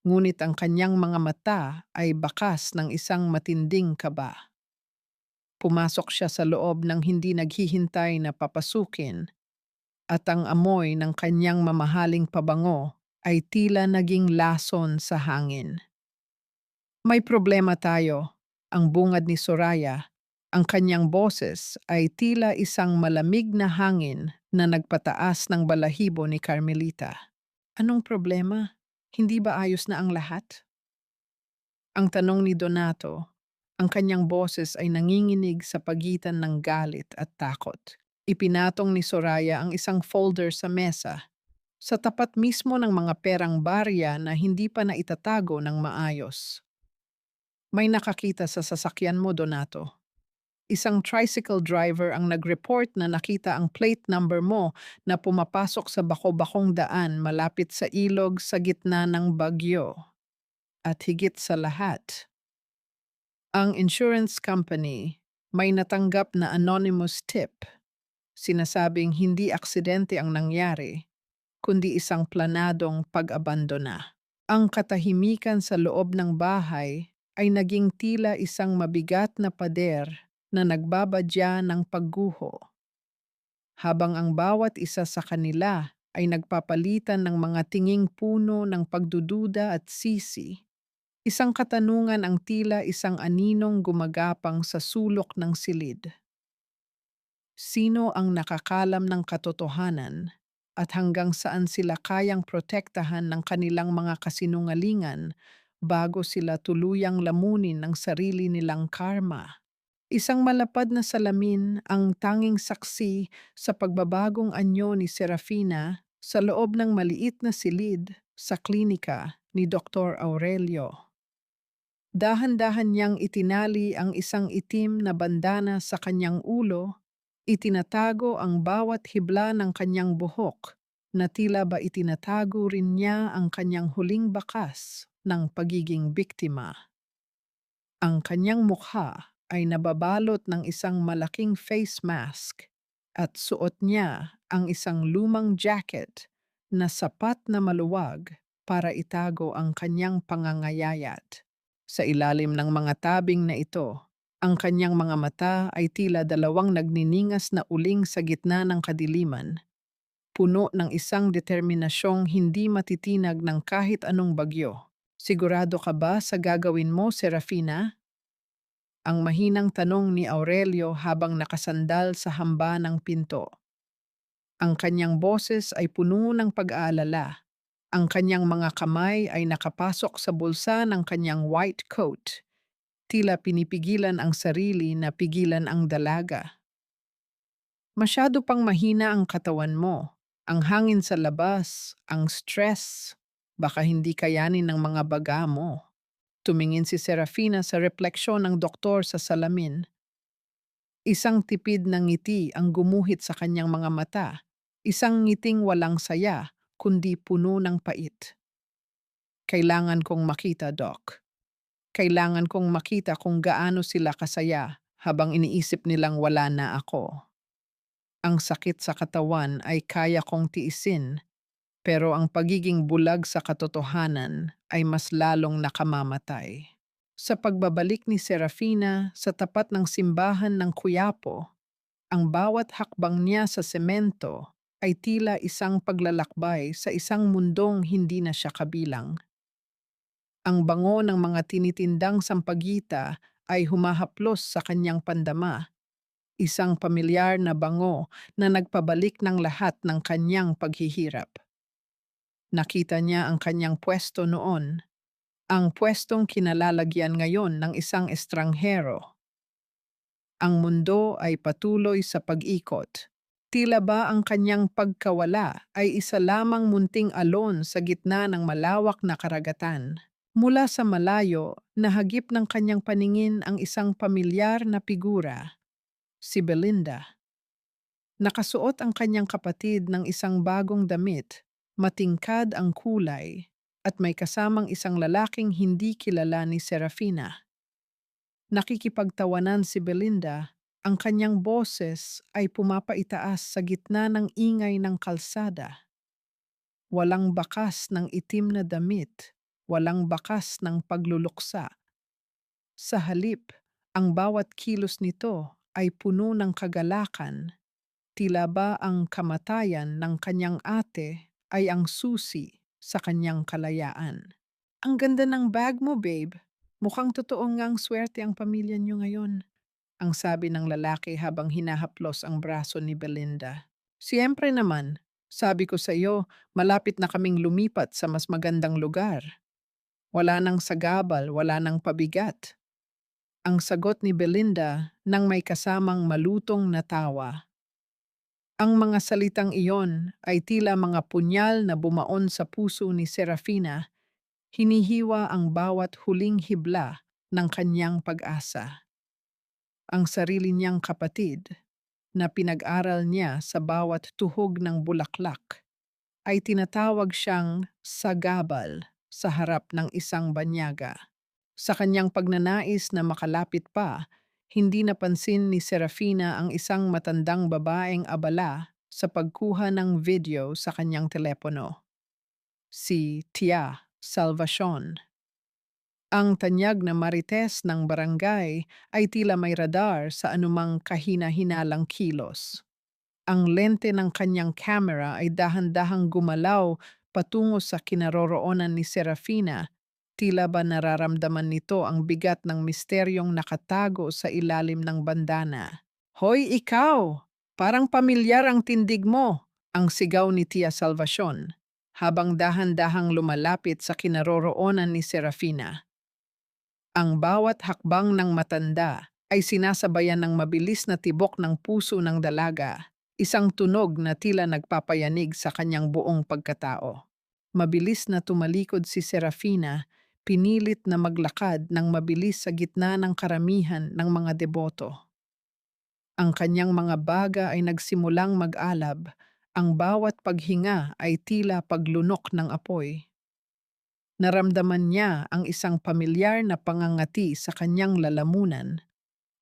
ngunit ang kanyang mga mata ay bakas ng isang matinding kaba. Pumasok siya sa loob ng hindi naghihintay na papasukin, at ang amoy ng kanyang mamahaling pabango ay tila naging lason sa hangin. May problema tayo, ang bungad ni Soraya. Ang kanyang boses ay tila isang malamig na hangin na nagpataas ng balahibo ni Carmelita. Anong problema? Hindi ba ayos na ang lahat? Ang tanong ni Donato, ang kanyang boses ay nanginginig sa pagitan ng galit at takot. Ipinatong ni Soraya ang isang folder sa mesa, sa tapat mismo ng mga perang barya na hindi pa naitatago ng maayos. May nakakita sa sasakyan mo, Donato. Isang tricycle driver ang nag-report na nakita ang plate number mo na pumapasok sa bako-bakong daan malapit sa ilog sa gitna ng bagyo. At higit sa lahat, ang insurance company may natanggap na anonymous tip. Sinasabing hindi aksidente ang nangyari, kundi isang planadong pag-abandona. Ang katahimikan sa loob ng bahay ay naging tila isang mabigat na pader na nagbabadya ng pagguho, habang ang bawat isa sa kanila ay nagpapalitan ng mga tinging puno ng pagdududa at sisi. Isang katanungan ang tila isang aninong gumagapang sa sulok ng silid. Sino ang nakakalam ng katotohanan at hanggang saan sila kayang protektahan ng kanilang mga kasinungalingan bago sila tuluyang lamunin ng sarili nilang karma? Isang malapad na salamin ang tanging saksi sa pagbabagong anyo ni Serafina sa loob ng maliit na silid sa klinika ni Dr. Aurelio. Dahan-dahan niyang itinali ang isang itim na bandana sa kanyang ulo, itinatago ang bawat hibla ng kanyang buhok, na tila ba itinatago rin niya ang kanyang huling bakas ng pagiging biktima. Ang kanyang mukha ay nababalot ng isang malaking face mask at suot niya ang isang lumang jacket na sapat na maluwag para itago ang kanyang pangangayayat. Sa ilalim ng mga tabing na ito, ang kanyang mga mata ay tila dalawang nagniningas na uling sa gitna ng kadiliman, puno ng isang determinasyong hindi matitinag ng kahit anong bagyo. Sigurado ka ba sa gagawin mo, Serafina? Ang mahinang tanong ni Aurelio habang nakasandal sa hamba ng pinto. Ang kanyang boses ay puno ng pag-aalala. Ang kanyang mga kamay ay nakapasok sa bulsa ng kanyang white coat. Tila pinipigilan ang sarili na pigilan ang dalaga. Masyado pang mahina ang katawan mo. Ang hangin sa labas, ang stress. Baka hindi kayanin ng mga baga mo. Tumingin si Serafina sa refleksyon ng doktor sa salamin. Isang tipid na ngiti ang gumuhit sa kanyang mga mata. Isang ngiting walang saya, kundi puno ng pait. Kailangan kong makita, Doc. Kailangan kong makita kung gaano sila kasaya habang iniisip nilang wala na ako. Ang sakit sa katawan ay kaya kong tiisin, pero ang pagiging bulag sa katotohanan ay mas lalong nakamamatay. Sa pagbabalik ni Serafina sa tapat ng simbahan ng Quiapo, ang bawat hakbang niya sa semento ay tila isang paglalakbay sa isang mundong hindi na siya kabilang. Ang bango ng mga tinitindang sampagita ay humahaplos sa kanyang pandama, isang pamilyar na bango na nagpabalik ng lahat ng kanyang paghihirap. Nakita niya ang kanyang pwesto noon, ang pwestong kinalalagyan ngayon ng isang estranghero. Ang mundo ay patuloy sa pag-ikot. Tila ba ang kanyang pagkawala ay isa lamang munting alon sa gitna ng malawak na karagatan. Mula sa malayo, nahagip ng kanyang paningin ang isang pamilyar na figura, si Belinda. Nakasuot ang kanyang kapatid ng isang bagong damit, matingkad ang kulay, at may kasamang isang lalaking hindi kilala ni Serafina. Nakikipagtawanan si Belinda, ang kanyang boses ay pumapaitaas sa gitna ng ingay ng kalsada. Walang bakas ng itim na damit, walang bakas ng pagluluksa. Sa halip, ang bawat kilos nito ay puno ng kagalakan. Tila ba ang kamatayan ng kanyang ate ay ang susi sa kanyang kalayaan. Ang ganda ng bag mo, babe. Mukhang totoo ngang swerte ang pamilya niyo ngayon, ang sabi ng lalaki habang hinahaplos ang braso ni Belinda. Siyempre naman, sabi ko sa iyo, malapit na kaming lumipat sa mas magandang lugar. Wala nang sagabal, wala nang pabigat. Ang sagot ni Belinda nang may kasamang malutong na tawa. Ang mga salitang iyon ay tila mga punyal na bumaon sa puso ni Serafina, hinihiwa ang bawat huling hibla ng kanyang pag-asa. Ang sarili niyang kapatid, na pinag-aral niya sa bawat tuhog ng bulaklak, ay tinatawag siyang sagabal sa harap ng isang banyaga. Sa kanyang pagnanais na makalapit pa, hindi napansin ni Serafina ang isang matandang babaeng abala sa pagkuha ng video sa kanyang telepono. Si Tia Salvacion. Ang tanyag na marites ng barangay ay tila may radar sa anumang kahina-hinalang kilos. Ang lente ng kanyang camera ay dahan-dahang gumalaw patungo sa kinaroroonan ni Serafina. Tila ba nararamdaman nito ang bigat ng misteryong nakatago sa ilalim ng bandana. Hoy ikaw! Parang pamilyar ang tindig mo! Ang sigaw ni Tia Salvacion habang dahan-dahang lumalapit sa kinaroroonan ni Serafina. Ang bawat hakbang ng matanda ay sinasabayan ng mabilis na tibok ng puso ng dalaga, isang tunog na tila nagpapayanig sa kanyang buong pagkatao. Mabilis na tumalikod si Serafina, pinilit na maglakad ng mabilis sa gitna ng karamihan ng mga deboto. Ang kanyang mga baga ay nagsimulang mag-alab, ang bawat paghinga ay tila paglunok ng apoy. Naramdaman niya ang isang pamilyar na pangangati sa kanyang lalamunan,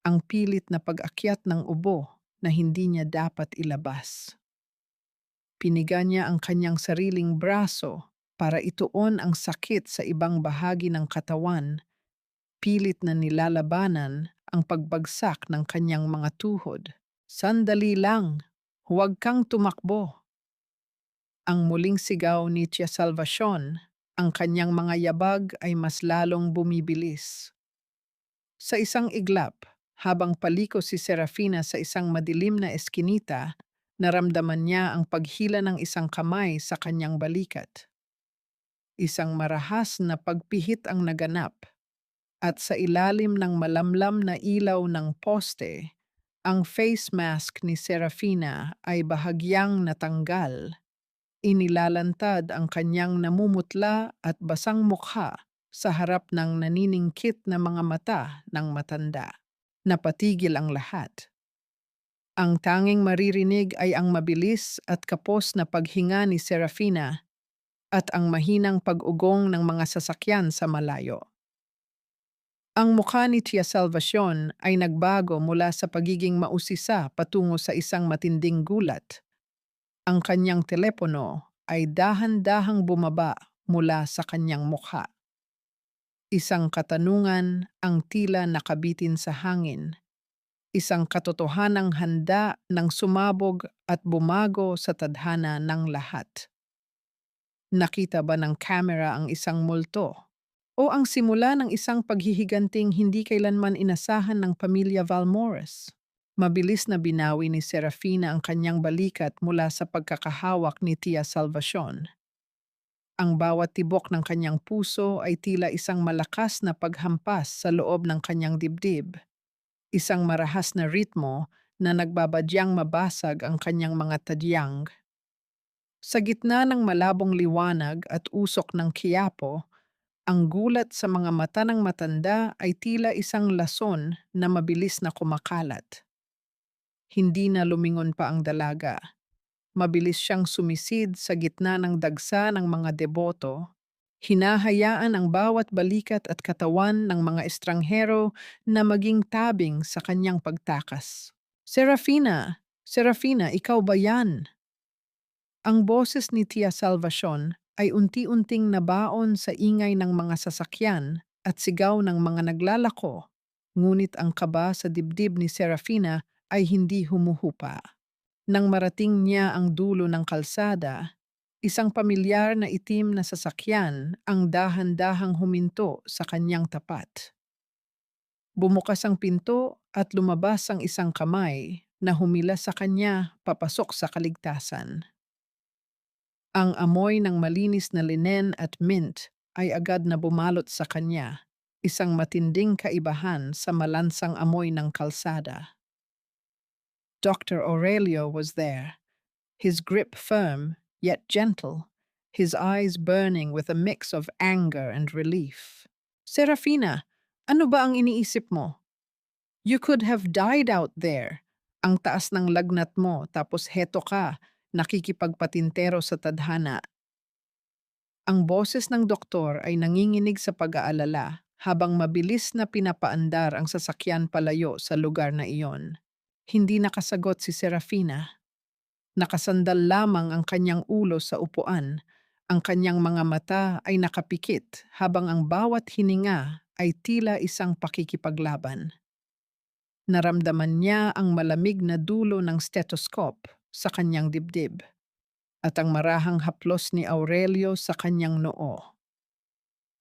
ang pilit na pag-akyat ng ubo na hindi niya dapat ilabas. Piniga niya ang kanyang sariling braso para ituon ang sakit sa ibang bahagi ng katawan, pilit na nilalabanan ang pagbagsak ng kanyang mga tuhod. Sandali lang, huwag kang tumakbo. Ang muling sigaw ni Tia Salvacion, ang kanyang mga yabag ay mas lalong bumibilis. Sa isang iglap, habang paliko si Serafina sa isang madilim na eskinita, naramdaman niya ang paghila ng isang kamay sa kanyang balikat. Isang marahas na pagpihit ang naganap, at sa ilalim ng malamlam na ilaw ng poste, ang face mask ni Serafina ay bahagyang natanggal. Inilalantad ang kanyang namumutla at basang mukha sa harap ng naniningkit na mga mata ng matanda. Napatigil ang lahat. Ang tanging maririnig ay ang mabilis at kapos na paghinga ni Serafina at ang mahinang pag-ugong ng mga sasakyan sa malayo. Ang mukha ni Tia Salvacion ay nagbago mula sa pagiging mausisa patungo sa isang matinding gulat. Ang kanyang telepono ay dahan-dahang bumaba mula sa kanyang mukha. Isang katanungan ang tila nakabitin sa hangin. Isang katotohanang handa ng sumabog at bumago sa tadhana ng lahat. Nakita ba ng kamera ang isang multo? O ang simula ng isang paghihiganting hindi kailanman inasahan ng pamilya Valmores? Mabilis na binawi ni Serafina ang kanyang balikat mula sa pagkakahawak ni Tia Salvacion. Ang bawat tibok ng kanyang puso ay tila isang malakas na paghampas sa loob ng kanyang dibdib. Isang marahas na ritmo na nagbabadyang mabasag ang kanyang mga tadyang. Sa gitna ng malabong liwanag at usok ng kiyapo, ang gulat sa mga mata ng matanda ay tila isang lason na mabilis na kumakalat. Hindi na lumingon pa ang dalaga. Mabilis siyang sumisid sa gitna ng dagsa ng mga deboto. Hinahayaan ang bawat balikat at katawan ng mga estranghero na maging tabing sa kanyang pagtakas. Serafina! Serafina, ikaw ba yan? Ang boses ni Tia Salvacion ay unti-unting nabaon sa ingay ng mga sasakyan at sigaw ng mga naglalako, ngunit ang kaba sa dibdib ni Serafina ay hindi humuhupa. Nang marating niya ang dulo ng kalsada, isang pamilyar na itim na sasakyan ang dahan-dahang huminto sa kanyang tapat. Bumukas ang pinto at lumabas ang isang kamay na humila sa kanya papasok sa kaligtasan. Ang amoy ng malinis na linen at mint ay agad na bumalot sa kanya, isang matinding kaibahan sa malansang amoy ng kalsada. Dr. Aurelio was there, his grip firm yet gentle, his eyes burning with a mix of anger and relief. Serafina, ano ba ang iniisip mo? You could have died out there. Ang taas ng lagnat mo tapos heto ka, nakikipagpatintero sa tadhana. Ang boses ng doktor ay nanginginig sa pag-aalala habang mabilis na pinapaandar ang sasakyan palayo sa lugar na iyon. Hindi nakasagot si Serafina. Nakasandal lamang ang kanyang ulo sa upuan, Ang kanyang mga mata ay nakapikit habang ang bawat hininga ay tila isang pakikipaglaban. Naramdaman niya ang malamig na dulo ng stethoscope sa kanyang dibdib at ang marahang haplos ni Aurelio sa kanyang noo.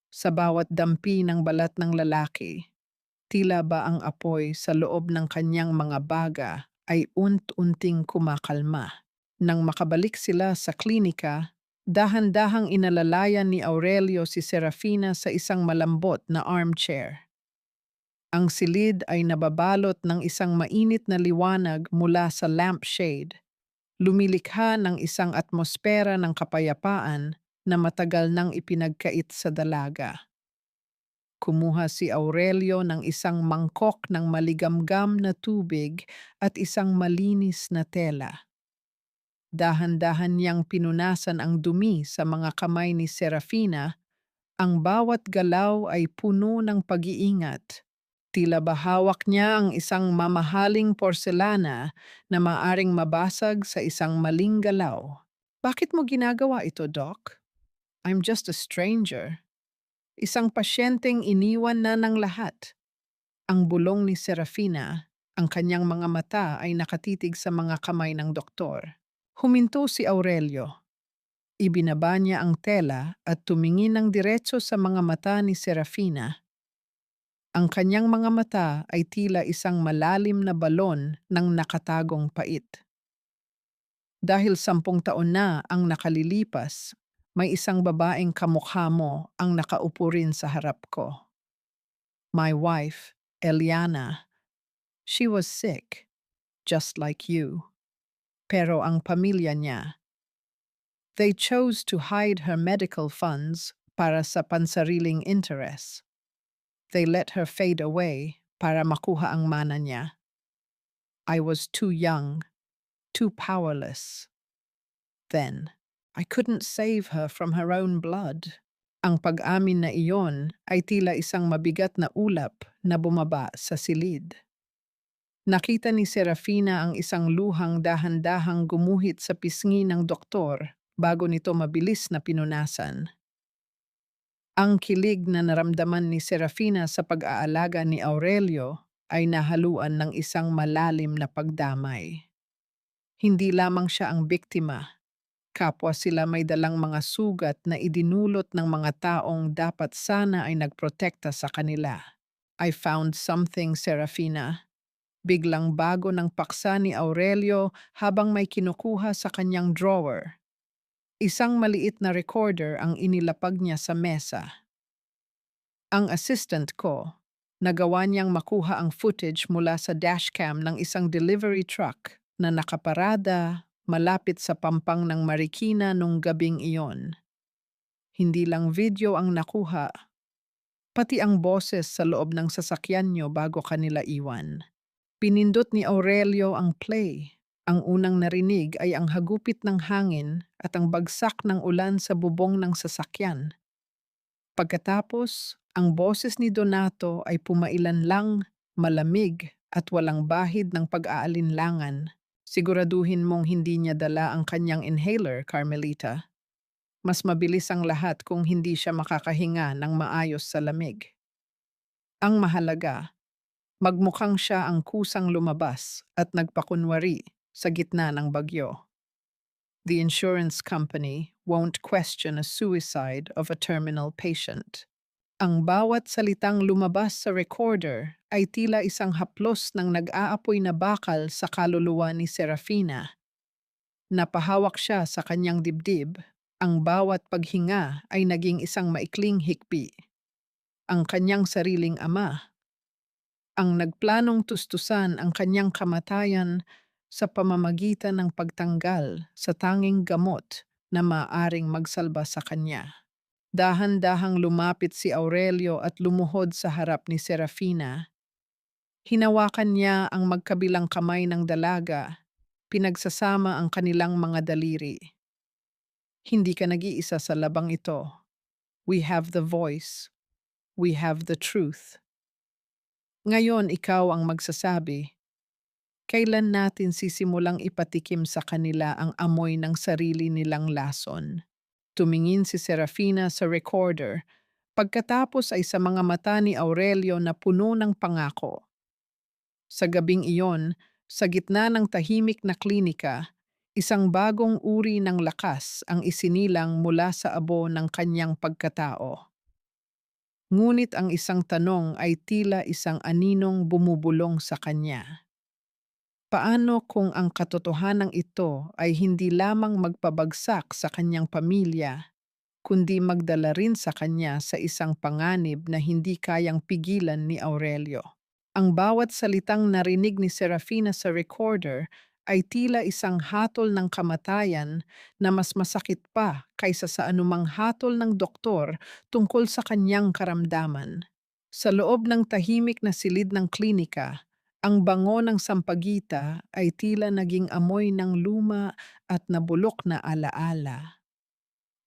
Sa bawat dampi ng balat ng lalaki, tila ba ang apoy sa loob ng kanyang mga baga ay unt-unting kumakalma. Nang makabalik sila sa klinika, dahan-dahang inalalayan ni Aurelio si Serafina sa isang malambot na armchair. Ang silid ay nababalot ng isang mainit na liwanag mula sa lampshade, lumilikha ng isang atmosfera ng kapayapaan na matagal nang ipinagkait sa dalaga. Kumuha si Aurelio ng isang mangkok ng maligamgam na tubig at isang malinis na tela. Dahan-dahan niyang pinunasan ang dumi sa mga kamay ni Serafina, ang bawat galaw ay puno ng pag-iingat. Tila ba hawak niya ang isang mamahaling porselana na maaring mabasag sa isang maling galaw. Bakit mo ginagawa ito, Doc? I'm just a stranger. Isang pasyenteng iniwan na ng lahat. Ang bulong ni Serafina, ang kanyang mga mata ay nakatitig sa mga kamay ng doktor. Huminto si Aurelio. Ibinaba niya ang tela at tumingin ng diretso sa mga mata ni Serafina. Ang kanyang mga mata ay tila isang malalim na balon ng nakatagong pait. Dahil 10 taon na ang nakalilipas, may isang babaeng kamukha mo ang nakaupo rin sa harap ko. My wife, Eliana, she was sick, just like you. Pero ang pamilya niya, they chose to hide her medical funds para sa pansariling interests. They let her fade away para makuha ang mana niya. I was too young, too powerless. Then, I couldn't save her from her own blood. Ang pag-amin na iyon ay tila isang mabigat na ulap na bumaba sa silid. Nakita ni Serafina ang isang luhang dahan-dahang gumuhit sa pisngi ng doktor bago nito mabilis na pinunasan. Ang kilig na naramdaman ni Serafina sa pag-aalaga ni Aurelio ay nahaluan ng isang malalim na pagdamay. Hindi lamang siya ang biktima, kapwa sila may dalang mga sugat na idinulot ng mga taong dapat sana ay nagprotekta sa kanila. I found something, Serafina. Biglang bago ng paksa ni Aurelio habang may kinukuha sa kanyang drawer. Isang maliit na recorder ang inilapag niya sa mesa. Ang assistant ko, nagawa niyang makuha ang footage mula sa dashcam ng isang delivery truck na nakaparada malapit sa pampang ng Marikina nung gabing iyon. Hindi lang video ang nakuha, pati ang boses sa loob ng sasakyan niyo bago kanila iwan. Pinindot ni Aurelio ang play. Ang unang narinig ay ang hagupit ng hangin at ang bagsak ng ulan sa bubong ng sasakyan. Pagkatapos, ang boses ni Donato ay pumailan lang, malamig at walang bahid ng pag-aalinlangan. Siguraduhin mong hindi niya dala ang kanyang inhaler, Carmelita. Mas mabilis ang lahat kung hindi siya makakahinga ng maayos sa lamig. Ang mahalaga, magmukhang siya ang kusang lumabas at nagpakunwari sa gitna ng bagyo. The insurance company won't question a suicide of a terminal patient. Ang bawat salitang lumabas sa recorder ay tila isang haplos ng nag-aapoy na bakal sa kaluluwa ni Serafina. Napahawak siya sa kanyang dibdib. Ang bawat paghinga ay naging isang maikling hikbi. Ang kanyang sariling ama, ang nagplanong tustusan ang kanyang kamatayan sa pamamagitan ng pagtanggal sa tanging gamot na maaring magsalba sa kanya. Dahan-dahang lumapit si Aurelio at lumuhod sa harap ni Serafina. Hinawakan niya ang magkabilang kamay ng dalaga, pinagsasama ang kanilang mga daliri. Hindi ka nag-iisa sa labang ito. We have the voice. We have the truth. Ngayon ikaw ang magsasabi, kailan natin sisimulang ipatikim sa kanila ang amoy ng sarili nilang lason? Tumingin si Serafina sa recorder. Pagkatapos ay sa mga mata ni Aurelio na puno ng pangako. Sa gabing iyon, sa gitna ng tahimik na klinika, isang bagong uri ng lakas ang isinilang mula sa abo ng kanyang pagkatao. Ngunit ang isang tanong ay tila isang aninong bumubulong sa kanya. Paano kung ang katotohanan ito ay hindi lamang magpabagsak sa kanyang pamilya, kundi magdala rin sa kanya sa isang panganib na hindi kayang pigilan ni Aurelio? Ang bawat salitang narinig ni Serafina sa recorder ay tila isang hatol ng kamatayan na mas masakit pa kaysa sa anumang hatol ng doktor tungkol sa kanyang karamdaman. Sa loob ng tahimik na silid ng klinika, ang bango ng sampagita ay tila naging amoy ng luma at nabulok na alaala.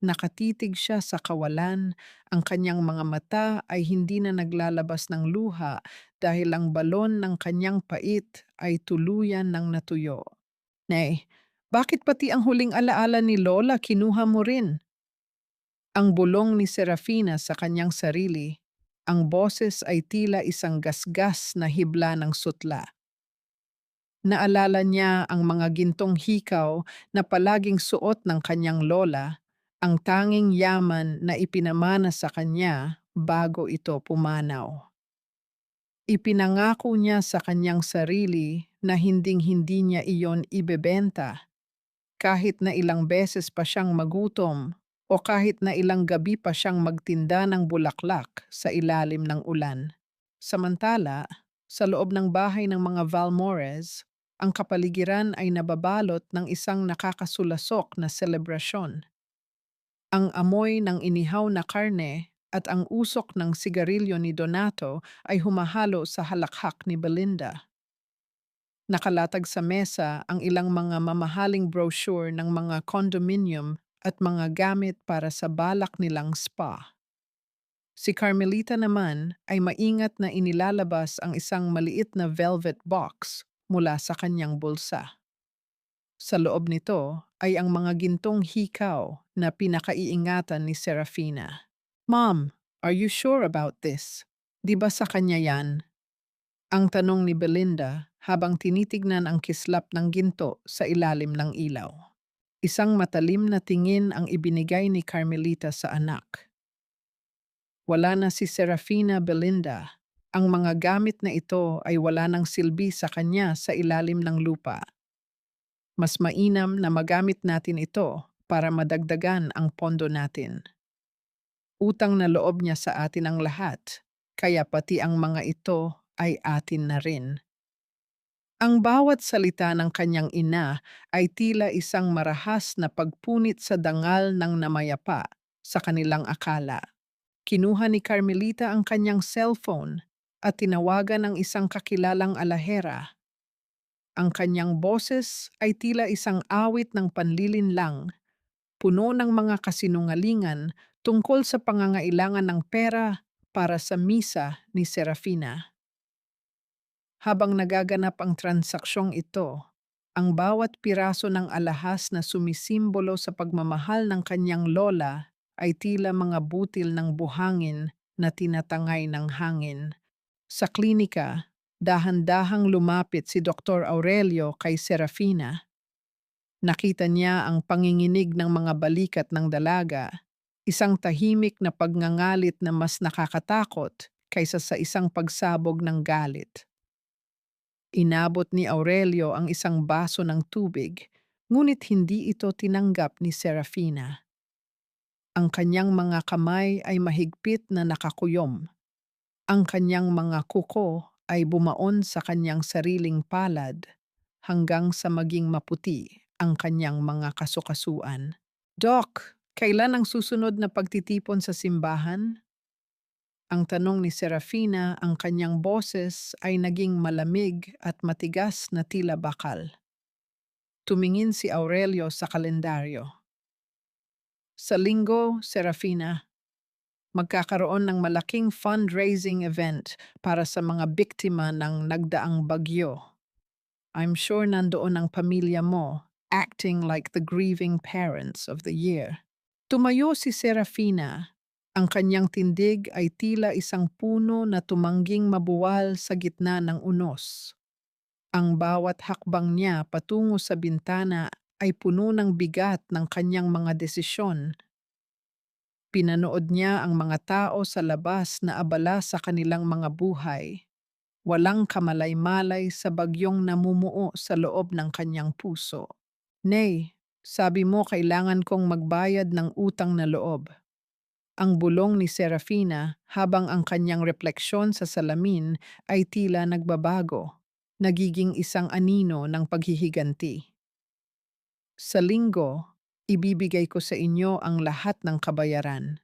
Nakatitig siya sa kawalan, ang kanyang mga mata ay hindi na naglalabas ng luha dahil ang balon ng kanyang pait ay tuluyan ng natuyo. Nay, bakit pati ang huling alaala ni Lola kinuha mo rin? Ang bulong ni Serafina sa kanyang sarili, ang boses ay tila isang gasgas na hibla ng sutla. Naalala niya ang mga gintong hikaw na palaging suot ng kanyang lola, ang tanging yaman na ipinamana sa kanya bago ito pumanaw. Ipinangako niya sa kanyang sarili na hinding-hindi niya iyon ibebenta, kahit na ilang beses pa siyang magutom o kahit na ilang gabi pa siyang magtinda ng bulaklak sa ilalim ng ulan. Samantala, sa loob ng bahay ng mga Valmores, ang kapaligiran ay nababalot ng isang nakakasulasok na selebrasyon. Ang amoy ng inihaw na karne at ang usok ng sigarilyo ni Donato ay humahalo sa halakhak ni Belinda. Nakalatag sa mesa ang ilang mga mamahaling brochure ng mga condominium at mga gamit para sa balak nilang spa. Si Carmelita naman ay maingat na inilalabas ang isang maliit na velvet box mula sa kanyang bulsa. Sa loob nito ay ang mga gintong hikaw na pinakaiingatan ni Serafina. Mom, are you sure about this? Di ba sa kanya yan? Ang tanong ni Belinda habang tinitignan ang kislap ng ginto sa ilalim ng ilaw. Isang matalim na tingin ang ibinigay ni Carmelita sa anak. Wala na si Serafina, Belinda. Ang mga gamit na ito ay wala nang silbi sa kanya sa ilalim ng lupa. Mas mainam na magamit natin ito para madagdagan ang pondo natin. Utang na loob niya sa atin ang lahat, kaya pati ang mga ito ay atin na rin. Ang bawat salita ng kanyang ina ay tila isang marahas na pagpunit sa dangal ng namayapa sa kanilang akala. Kinuha ni Carmelita ang kanyang cellphone at tinawagan ang isang kakilalang alahera. Ang kanyang boses ay tila isang awit ng panlilinlang, puno ng mga kasinungalingan tungkol sa pangangailangan ng pera para sa misa ni Serafina. Habang nagaganap ang transaksyong ito, ang bawat piraso ng alahas na sumisimbolo sa pagmamahal ng kanyang lola ay tila mga butil ng buhangin na tinatangay ng hangin. Sa klinika, dahan-dahang lumapit si Dr. Aurelio kay Serafina. Nakita niya ang panginginig ng mga balikat ng dalaga, isang tahimik na pagngangalit na mas nakakatakot kaysa sa isang pagsabog ng galit. Inabot ni Aurelio ang isang baso ng tubig, ngunit hindi ito tinanggap ni Serafina. Ang kanyang mga kamay ay mahigpit na nakakuyom. Ang kanyang mga kuko ay bumaon sa kanyang sariling palad hanggang sa maging maputi ang kanyang mga kasukasuan. Doc, kailan ang susunod na pagtitipon sa simbahan? Ang tanong ni Serafina, ang kanyang boses ay naging malamig at matigas na tila bakal. Tumingin si Aurelio sa kalendaryo. Sa linggo, Serafina, magkakaroon ng malaking fundraising event para sa mga biktima ng nagdaang bagyo. I'm sure nandoon ang pamilya mo, acting like the grieving parents of the year. Tumayo si Serafina. Ang kanyang tindig ay tila isang puno na tumangging mabuwal sa gitna ng unos. Ang bawat hakbang niya patungo sa bintana ay puno ng bigat ng kanyang mga desisyon. Pinanood niya ang mga tao sa labas na abala sa kanilang mga buhay. Walang kamalay-malay sa bagyong namumuo sa loob ng kanyang puso. Nay, sabi mo kailangan kong magbayad ng utang na loob. Ang bulong ni Serafina habang ang kanyang refleksyon sa salamin ay tila nagbabago, nagiging isang anino ng paghihiganti. Sa linggo, ibibigay ko sa inyo ang lahat ng kabayaran.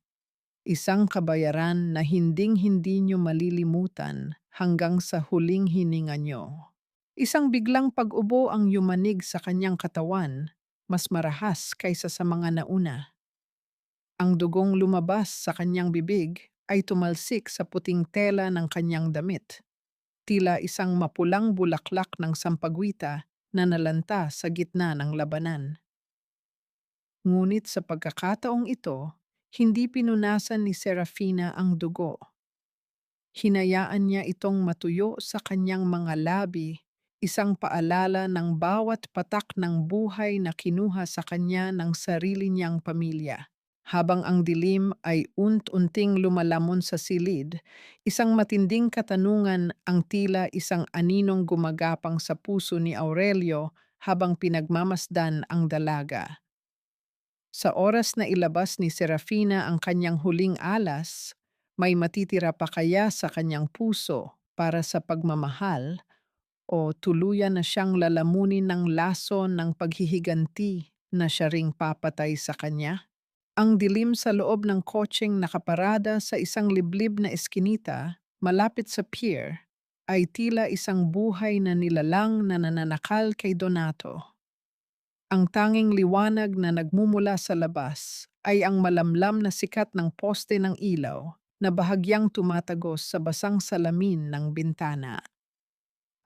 Isang kabayaran na hinding-hindi nyo malilimutan hanggang sa huling hininga nyo. Isang biglang pag-ubo ang yumanig sa kanyang katawan, mas marahas kaysa sa mga nauna. Ang dugong lumabas sa kanyang bibig ay tumalsik sa puting tela ng kanyang damit, tila isang mapulang bulaklak ng sampagwita na nalanta sa gitna ng labanan. Ngunit sa pagkakataong ito, hindi pinunasan ni Serafina ang dugo. Hinayaan niya itong matuyo sa kanyang mga labi, isang paalala ng bawat patak ng buhay na kinuha sa kanya ng sarili niyang pamilya. Habang ang dilim ay unt-unting lumalamon sa silid, isang matinding katanungan ang tila isang aninong gumagapang sa puso ni Aurelio habang pinagmamasdan ang dalaga. Sa oras na ilabas ni Serafina ang kanyang huling alas, may matitira pa kaya sa kanyang puso para sa pagmamahal o tuluyan na siyang lalamunin ng laso ng paghihiganti na siya ring papatay sa kanya? Ang dilim sa loob ng kotseng nakaparada sa isang liblib na eskinita malapit sa pier ay tila isang buhay na nilalang na nananakal kay Donato. Ang tanging liwanag na nagmumula sa labas ay ang malamlam na sikat ng poste ng ilaw na bahagyang tumatagos sa basang salamin ng bintana.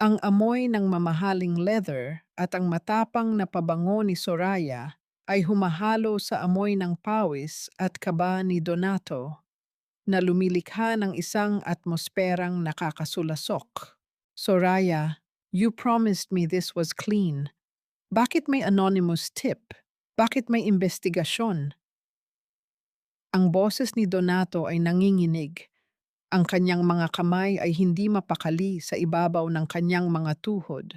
Ang amoy ng mamahaling leather at ang matapang na pabango ni Soraya ay humahalo sa amoy ng pawis at kaba ni Donato na lumilikha ng isang atmosperang nakakasulasok. Soraya, you promised me this was clean. Bakit may anonymous tip? Bakit may investigasyon? Ang boses ni Donato ay nanginginig. Ang kanyang mga kamay ay hindi mapakali sa ibabaw ng kanyang mga tuhod.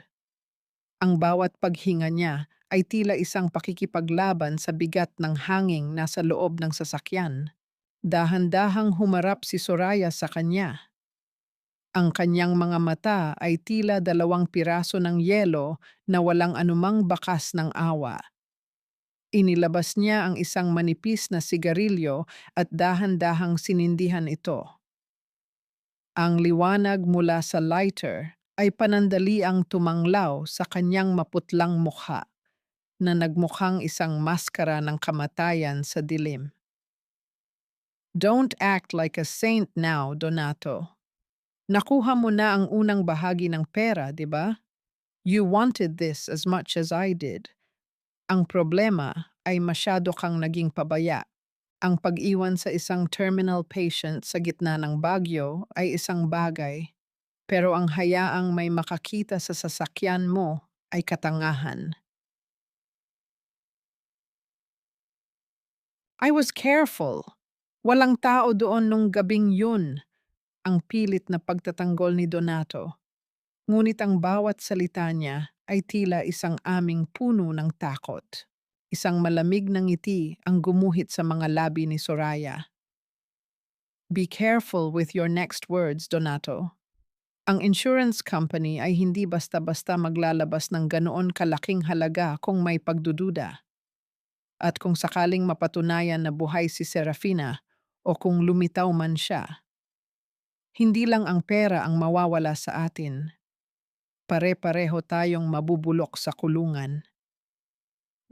Ang bawat paghinga niya ay tila isang pakikipaglaban sa bigat ng hanging nasa loob ng sasakyan. Dahan-dahang humarap si Soraya sa kanya. Ang kanyang mga mata ay tila 2 piraso ng yelo na walang anumang bakas ng awa. Inilabas niya ang isang manipis na sigarilyo at dahan-dahang sinindihan ito. Ang liwanag mula sa lighter ay panandaliang tumanglaw sa kanyang maputlang mukha na nagmukhang isang maskara ng kamatayan sa dilim. Don't act like a saint now, Donato. Nakuha mo na ang unang bahagi ng pera, di ba? You wanted this as much as I did. Ang problema ay masyado kang naging pabaya. Ang pag-iwan sa isang terminal patient sa gitna ng bagyo ay isang bagay, pero ang hayaang may makakita sa sasakyan mo ay katangahan. I was careful. Walang tao doon nung gabing yun, ang pilit na pagtatanggol ni Donato. Ngunit ang bawat salita niya ay tila isang aming puno ng takot. Isang malamig na ngiti ang gumuhit sa mga labi ni Soraya. Be careful with your next words, Donato. Ang insurance company ay hindi basta-basta maglalabas ng ganoon kalaking halaga kung may pagdududa. At kung sakaling mapatunayan na buhay si Serafina o kung lumitaw man siya, hindi lang ang pera ang mawawala sa atin. Pare-pareho tayong mabubulok sa kulungan.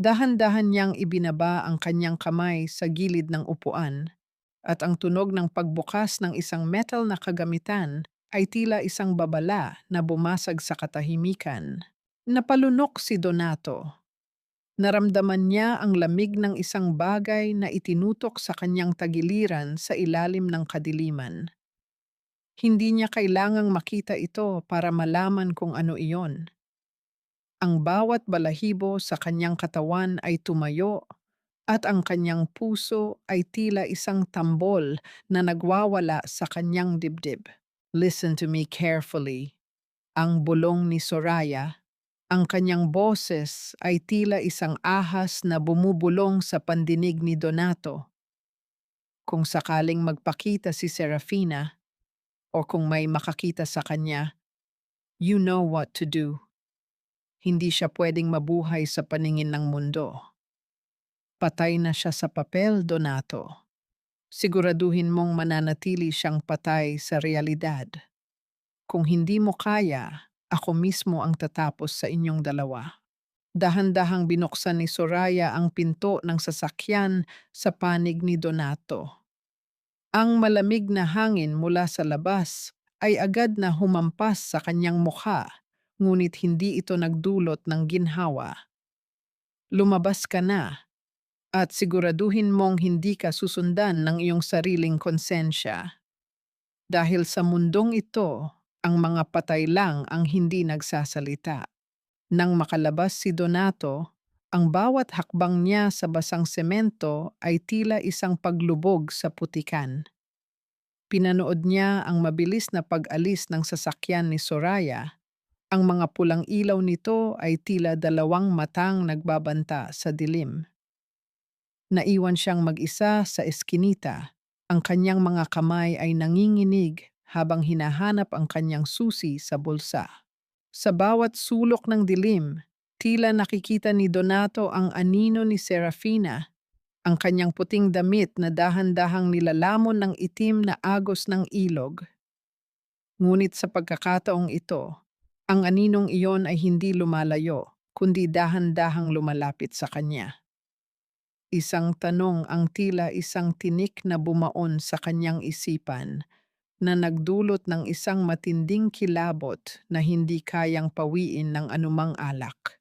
Dahan-dahan niyang ibinaba ang kanyang kamay sa gilid ng upuan at ang tunog ng pagbukas ng isang metal na kagamitan ay tila isang babala na bumasag sa katahimikan. Napalunok si Donato. Naramdaman niya ang lamig ng isang bagay na itinutok sa kanyang tagiliran sa ilalim ng kadiliman. Hindi niya kailangang makita ito para malaman kung ano iyon. Ang bawat balahibo sa kanyang katawan ay tumayo at ang kanyang puso ay tila isang tambol na nagwawala sa kanyang dibdib. Listen to me carefully. Ang bulong ni Soraya. Ang kanyang boses ay tila isang ahas na bumubulong sa pandinig ni Donato. Kung sakaling magpakita si Serafina o kung may makakita sa kanya, you know what to do. Hindi siya pwedeng mabuhay sa paningin ng mundo. Patay na siya sa papel, Donato. Siguraduhin mong mananatili siyang patay sa realidad. Kung hindi mo kaya, ako mismo ang tatapos sa inyong dalawa. Dahan-dahang binuksan ni Soraya ang pinto ng sasakyan sa panig ni Donato. Ang malamig na hangin mula sa labas ay agad na humampas sa kanyang mukha, ngunit hindi ito nagdulot ng ginhawa. Lumabas ka na at siguraduhin mong hindi ka susundan ng iyong sariling konsensya. Dahil sa mundong ito, ang mga patay lang ang hindi nagsasalita. Nang makalabas si Donato, ang bawat hakbang niya sa basang semento ay tila isang paglubog sa putikan. Pinanood niya ang mabilis na pag-alis ng sasakyan ni Soraya. Ang mga pulang ilaw nito ay tila dalawang matang nagbabanta sa dilim. Naiwan siyang mag-isa sa eskinita. Ang kanyang mga kamay ay nanginginig habang hinahanap ang kanyang susi sa bulsa. Sa bawat sulok ng dilim, tila nakikita ni Donato ang anino ni Serafina, ang kanyang puting damit na dahan-dahang nilalamon ng itim na agos ng ilog. Ngunit sa pagkakataong ito, ang aninong iyon ay hindi lumalayo, kundi dahan-dahang lumalapit sa kanya. Isang tanong ang tila isang tinik na bumaon sa kanyang isipan na nagdulot ng isang matinding kilabot na hindi kayang pawiin ng anumang alak.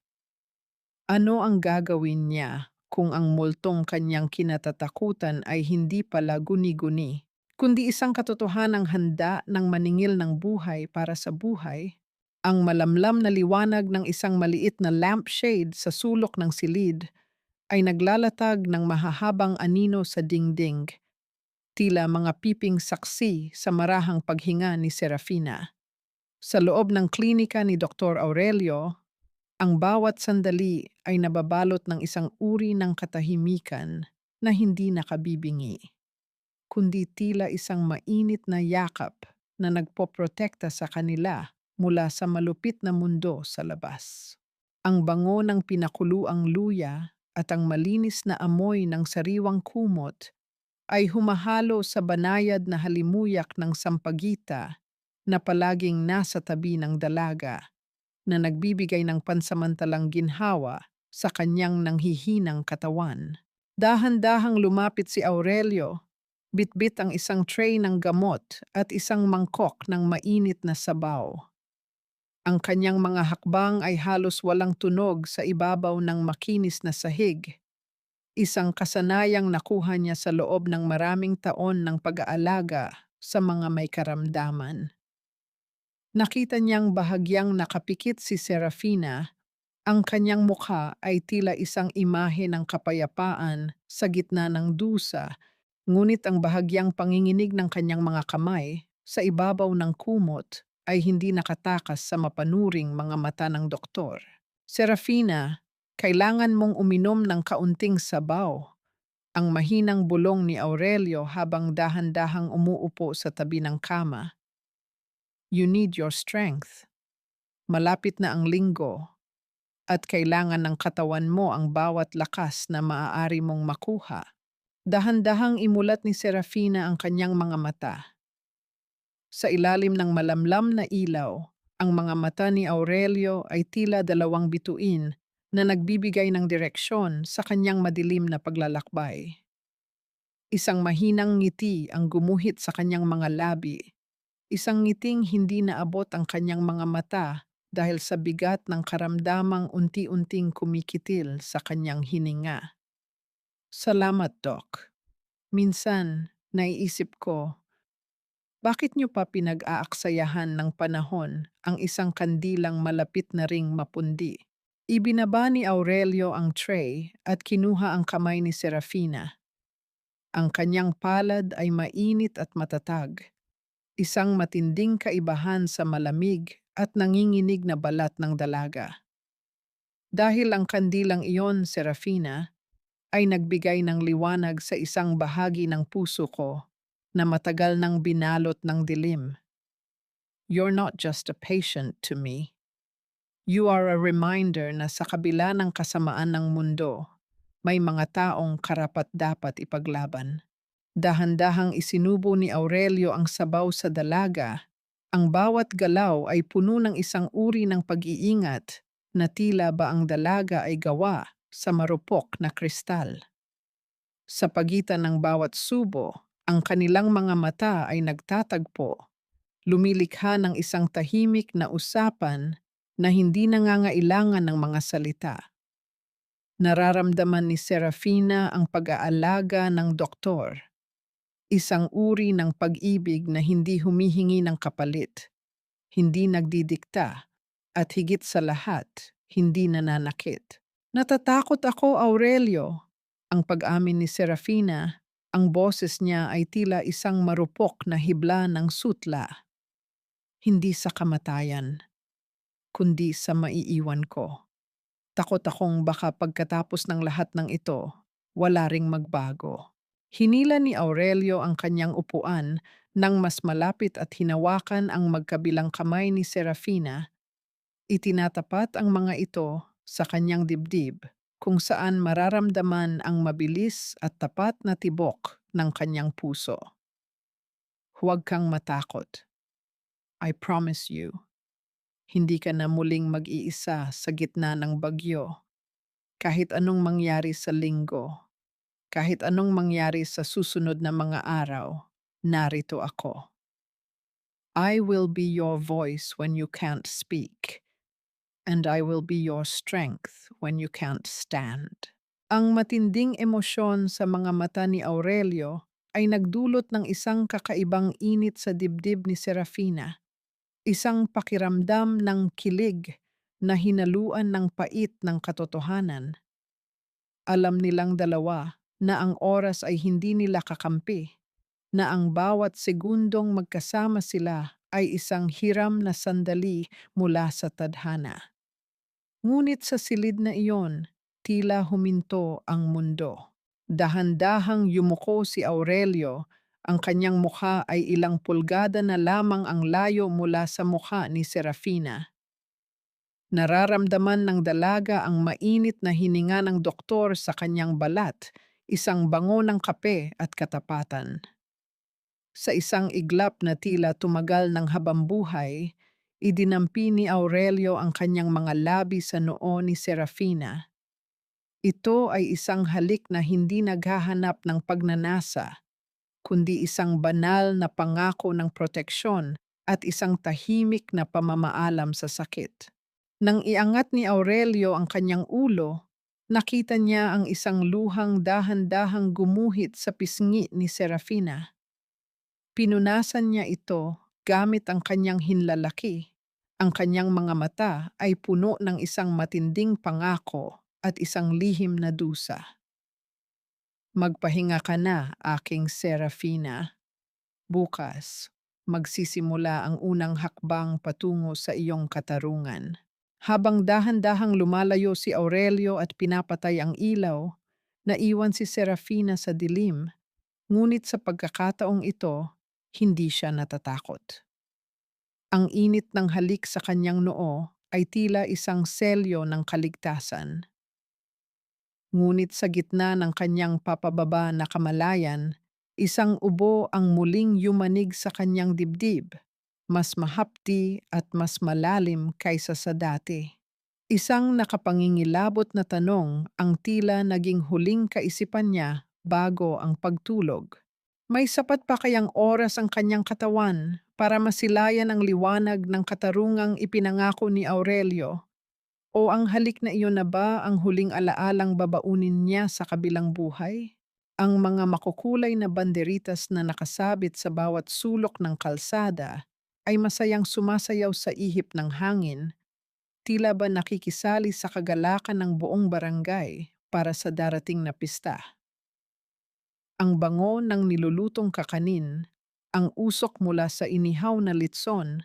Ano ang gagawin niya kung ang multong kanyang kinatatakutan ay hindi pala guni-guni, kundi isang katotohanang handa ng maningil ng buhay para sa buhay? Ang malamlam na liwanag ng isang maliit na lampshade sa sulok ng silid ay naglalatag ng mahahabang anino sa dingding, tila mga piping saksi sa marahang paghinga ni Serafina. Sa loob ng klinika ni Dr. Aurelio, ang bawat sandali ay nababalot ng isang uri ng katahimikan na hindi nakabibingi, kundi tila isang mainit na yakap na nagpoprotekta sa kanila mula sa malupit na mundo sa labas. Ang bango ng pinakuluang luya at ang malinis na amoy ng sariwang kumot ay humahalo sa banayad na halimuyak ng sampagita na palaging nasa tabi ng dalaga na nagbibigay ng pansamantalang ginhawa sa kanyang nanghihinang katawan. Dahan-dahang lumapit si Aurelio, bitbit ang isang tray ng gamot at isang mangkok ng mainit na sabaw. Ang kanyang mga hakbang ay halos walang tunog sa ibabaw ng makinis na sahig, isang kasanayang nakuha niya sa loob ng maraming taon ng pag-aalaga sa mga may karamdaman. Nakita niyang bahagyang nakapikit si Serafina, ang kanyang mukha ay tila isang imahe ng kapayapaan sa gitna ng dusa, ngunit ang bahagyang panginginig ng kanyang mga kamay sa ibabaw ng kumot ay hindi nakatakas sa mapanuring mga mata ng doktor. Serafina, kailangan mong uminom ng kaunting sabaw. Ang mahinang bulong ni Aurelio habang dahan-dahang umuupo sa tabi ng kama. You need your strength. Malapit na ang linggo at kailangan ng katawan mo ang bawat lakas na maaari mong makuha. Dahan-dahang imulat ni Serafina ang kanyang mga mata. Sa ilalim ng malamlam na ilaw, ang mga mata ni Aurelio ay tila dalawang bituin na nagbibigay ng direksyon sa kanyang madilim na paglalakbay. Isang mahinang ngiti ang gumuhit sa kanyang mga labi, isang ngiting hindi naabot ang kanyang mga mata dahil sa bigat ng karamdamang unti-unting kumikitil sa kanyang hininga. Salamat, Doc. Minsan, naiisip ko, bakit niyo pa pinag-aaksayahan ng panahon ang isang kandilang malapit na ring mapundi? Ibinaba ni Aurelio ang tray at kinuha ang kamay ni Serafina. Ang kanyang palad ay mainit at matatag, isang matinding kaibahan sa malamig at nanginginig na balat ng dalaga. Dahil ang kandilang iyon, Serafina, ay nagbigay ng liwanag sa isang bahagi ng puso ko na matagal nang binalot ng dilim. You're not just a patient to me. You are a reminder na sa kabila ng kasamaan ng mundo, may mga taong karapat-dapat ipaglaban. Dahan-dahang isinubo ni Aurelio ang sabaw sa dalaga. Ang bawat galaw ay puno ng isang uri ng pag-iingat na tila ba ang dalaga ay gawa sa marupok na kristal. Sa pagitan ng bawat subo, ang kanilang mga mata ay nagtatagpo, lumilikha ng isang tahimik na usapan na hindi nangangailangan ng mga salita. Nararamdaman ni Serafina ang pag-aalaga ng doktor, isang uri ng pag-ibig na hindi humihingi ng kapalit, hindi nagdidikta, at higit sa lahat, hindi nananakit. Natatakot ako, Aurelio. Ang pag-amin ni Serafina, ang boses niya ay tila isang marupok na hibla ng sutla. Hindi sa kamatayan, kundi sa maiiwan ko. Takot akong baka pagkatapos ng lahat ng ito, wala ring magbago. Hinila ni Aurelio ang kanyang upuan nang mas malapit at hinawakan ang magkabilang kamay ni Serafina. Itinatapat ang mga ito sa kanyang dibdib, kung saan mararamdaman ang mabilis at tapat na tibok ng kanyang puso. Huwag kang matakot. I promise you, hindi ka na muling mag-iisa sa gitna ng bagyo. Kahit anong mangyari sa linggo, kahit anong mangyari sa susunod na mga araw, narito ako. I will be your voice when you can't speak, and I will be your strength when you can't stand. Ang matinding emosyon sa mga mata ni Aurelio ay nagdulot ng isang kakaibang init sa dibdib ni Serafina, isang pakiramdam ng kilig na hinaluan ng pait ng katotohanan. Alam nilang dalawa na ang oras ay hindi nila kakampi, na ang bawat segundong magkasama sila ay isang hiram na sandali mula sa tadhana. Ngunit sa silid na iyon, tila huminto ang mundo. Dahan-dahang yumuko si Aurelio, ang kanyang mukha ay ilang pulgada na lamang ang layo mula sa mukha ni Serafina. Nararamdaman ng dalaga ang mainit na hininga ng doktor sa kanyang balat, isang bango ng kape at katapatan. Sa isang iglap na tila tumagal ng habambuhay, idinampi ni Aurelio ang kanyang mga labi sa noo ni Serafina. Ito ay isang halik na hindi naghahanap ng pagnanasa, kundi isang banal na pangako ng proteksyon at isang tahimik na pamamaalam sa sakit. Nang iangat ni Aurelio ang kanyang ulo, nakita niya ang isang luhang dahan-dahang gumuhit sa pisngi ni Serafina. Pinunasan niya ito gamit ang kanyang hinlalaki. Ang kanyang mga mata ay puno ng isang matinding pangako at isang lihim na dusa. Magpahinga ka na, aking Serafina. Bukas, magsisimula ang unang hakbang patungo sa iyong katarungan. Habang dahan-dahang lumalayo si Aurelio at pinapatay ang ilaw, naiwan si Serafina sa dilim, ngunit sa pagkakataong ito, hindi siya natatakot. Ang init ng halik sa kanyang noo ay tila isang selyo ng kaligtasan. Ngunit sa gitna ng kanyang papababa na kamalayan, isang ubo ang muling yumanig sa kanyang dibdib, mas mahapdi at mas malalim kaysa sa dati. Isang nakapangingilabot na tanong ang tila naging huling kaisipan niya bago ang pagtulog. May sapat pa kayang oras ang kanyang katawan para masilayan ang liwanag ng katarungang ipinangako ni Aurelio? O ang halik na iyon na ba ang huling alaalang babaunin niya sa kabilang buhay? Ang mga makukulay na banderitas na nakasabit sa bawat sulok ng kalsada ay masayang sumasayaw sa ihip ng hangin, tila ba nakikisali sa kagalakan ng buong barangay para sa darating na pista. Ang bango ng nilulutong kakanin, ang usok mula sa inihaw na litson,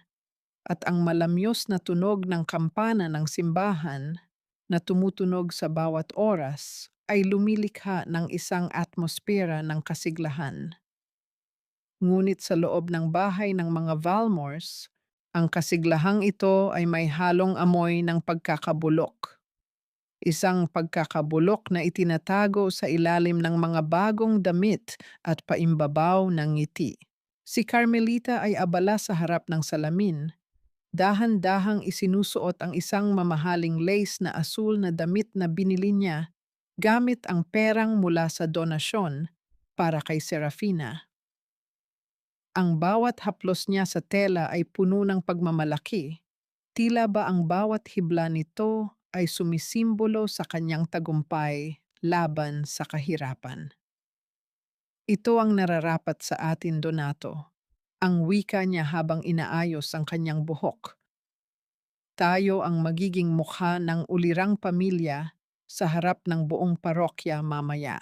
at ang malamyos na tunog ng kampana ng simbahan na tumutunog sa bawat oras ay lumilikha ng isang atmosfera ng kasiglahan. Ngunit sa loob ng bahay ng mga Valmors, ang kasiglahang ito ay may halong amoy ng pagkakabulok. Isang pagkakabulok na itinatago sa ilalim ng mga bagong damit at paimbabaw ng ngiti. Si Carmelita ay abala sa harap ng salamin. Dahan-dahang isinusuot ang isang mamahaling lace na asul na damit na binili niya gamit ang perang mula sa donasyon para kay Serafina. Ang bawat haplos niya sa tela ay puno ng pagmamalaki. Tila ba ang bawat hibla nito ay sumisimbolo sa kanyang tagumpay laban sa kahirapan. Ito ang nararapat sa atin, Donato. Ang wika niya habang inaayos ang kanyang buhok. Tayo ang magiging mukha ng ulirang pamilya sa harap ng buong parokya mamaya.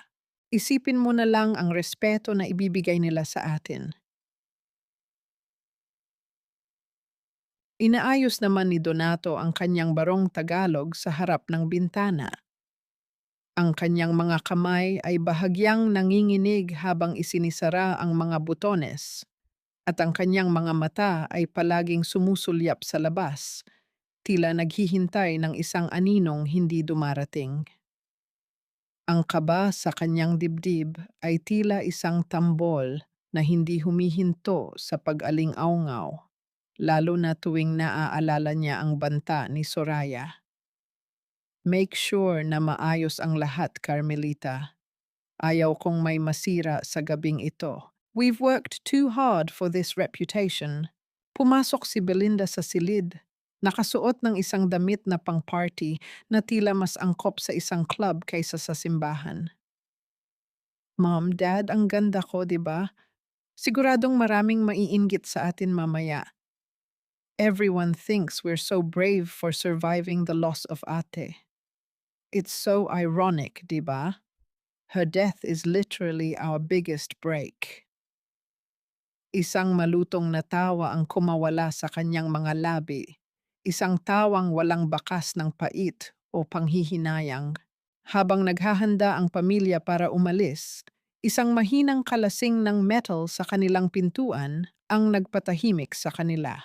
Isipin mo na lang ang respeto na ibibigay nila sa atin. Inaayos naman ni Donato ang kanyang barong Tagalog sa harap ng bintana. Ang kanyang mga kamay ay bahagyang nanginginig habang isinisara ang mga butones, at ang kanyang mga mata ay palaging sumusulyap sa labas, tila naghihintay ng isang aninong hindi dumarating. Ang kaba sa kanyang dibdib ay tila isang tambol na hindi humihinto sa pag-aling-awngaw, lalo na tuwing naaalala niya ang banta ni Soraya. Make sure na maayos ang lahat, Carmelita. Ayaw kong may masira sa gabing ito. We've worked too hard for this reputation. Pumasok si Belinda sa silid. Nakasuot ng isang damit na pang-party na tila mas angkop sa isang club kaysa sa simbahan. Mom, Dad, ang ganda ko, di ba? Siguradong maraming maiinggit sa atin mamaya. Everyone thinks we're so brave for surviving the loss of ate. It's so ironic, di ba? Her death is literally our biggest break. Isang malutong na tawa ang kumawala sa kanyang mga labi. Isang tawang walang bakas ng pait o panghihinayang. Habang naghahanda ang pamilya para umalis, isang mahinang kalasing ng metal sa kanilang pintuan ang nagpatahimik sa kanila.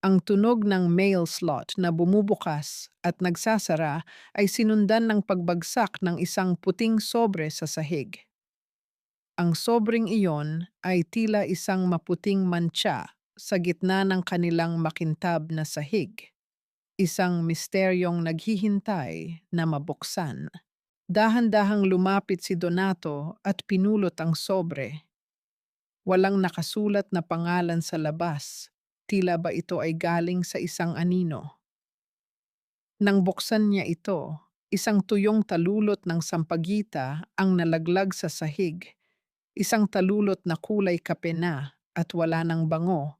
Ang tunog ng mail slot na bumubukas at nagsasara ay sinundan ng pagbagsak ng isang puting sobre sa sahig. Ang sobreng iyon ay tila isang maputing mantsa sa gitna ng kanilang makintab na sahig. Isang misteryong naghihintay na mabuksan. Dahan-dahang lumapit si Donato at pinulot ang sobre. Walang nakasulat na pangalan sa labas. Tila ba ito ay galing sa isang anino. Nang buksan niya ito, isang tuyong talulot ng sampagita ang nalaglag sa sahig. Isang talulot na kulay kape na at wala ng bango,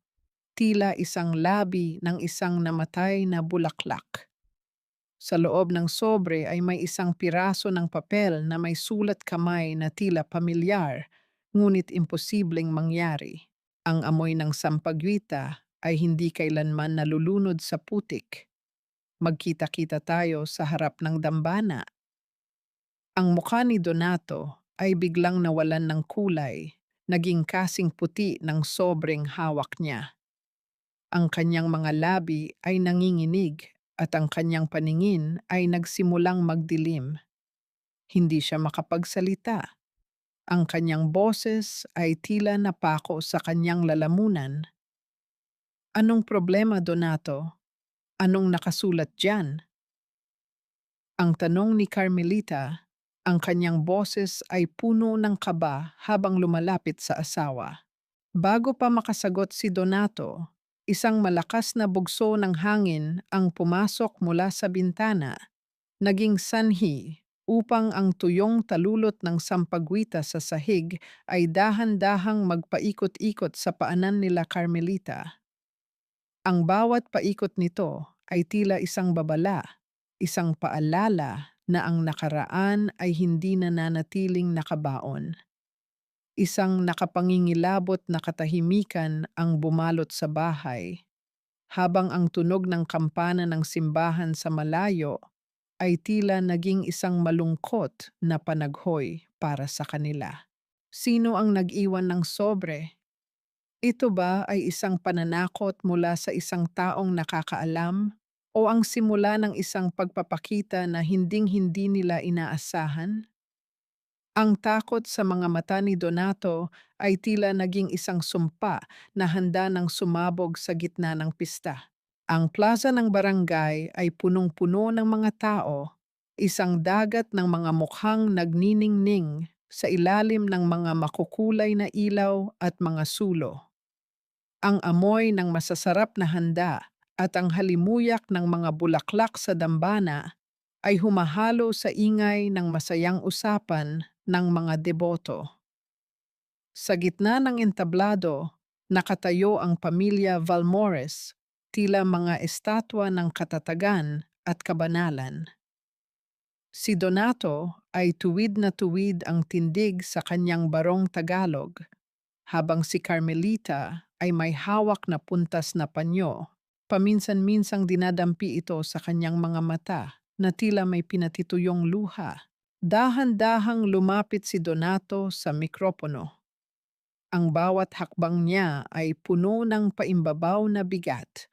tila isang labi ng isang namatay na bulaklak. Sa loob ng sobre ay may isang piraso ng papel na may sulat kamay na tila pamilyar, ngunit imposibleng mangyari. Ang amoy ng sampagwita ay hindi kailanman nalulunod sa putik. Magkita-kita tayo sa harap ng dambana. Ang mukha ni Donato ay biglang nawalan ng kulay, naging kasing puti ng sobreng hawak niya. Ang kanyang mga labi ay nanginginig at ang kanyang paningin ay nagsimulang magdilim. Hindi siya makapagsalita. Ang kanyang boses ay tila napako sa kanyang lalamunan. Anong problema, Donato? Anong nakasulat diyan? Ang tanong ni Carmelita Ang kanyang boses ay puno ng kaba habang lumalapit sa asawa. Bago pa makasagot si Donato, isang malakas na bugso ng hangin ang pumasok mula sa bintana, naging sanhi upang ang tuyong talulot ng sampagwita sa sahig ay dahan-dahang magpaikot-ikot sa paanan nila Carmelita. Ang bawat paikot nito ay tila isang babala, isang paalala na ang nakaraan ay hindi nananatiling nakabaon. Isang nakapangingilabot na katahimikan ang bumalot sa bahay, habang ang tunog ng kampana ng simbahan sa malayo ay tila naging isang malungkot na panaghoy para sa kanila. Sino ang nag-iwan ng sobre? Ito ba ay isang pananakot mula sa isang taong nakakaalam o ang simula ng isang pagpapakita na hinding-hindi nila inaasahan? Ang takot sa mga mata ni Donato ay tila naging isang sumpa na handa ng sumabog sa gitna ng pista. Ang plaza ng barangay ay punong-puno ng mga tao, isang dagat ng mga mukhang nagniningning sa ilalim ng mga makukulay na ilaw at mga sulo. Ang amoy ng masasarap na handa at ang halimuyak ng mga bulaklak sa dambana ay humahalo sa ingay ng masayang usapan ng mga deboto. Sa gitna ng entablado, nakatayo ang pamilya Valmores, tila mga estatwa ng katatagan at kabanalan. Si Donato ay tuwid na tuwid ang tindig sa kanyang barong Tagalog, habang si Carmelita ay may hawak na puntas na panyo. Paminsan-minsang dinadampi ito sa kanyang mga mata na tila may pinatituyong luha. Dahan-dahang lumapit si Donato sa mikropono. Ang bawat hakbang niya ay puno ng paimbabaw na bigat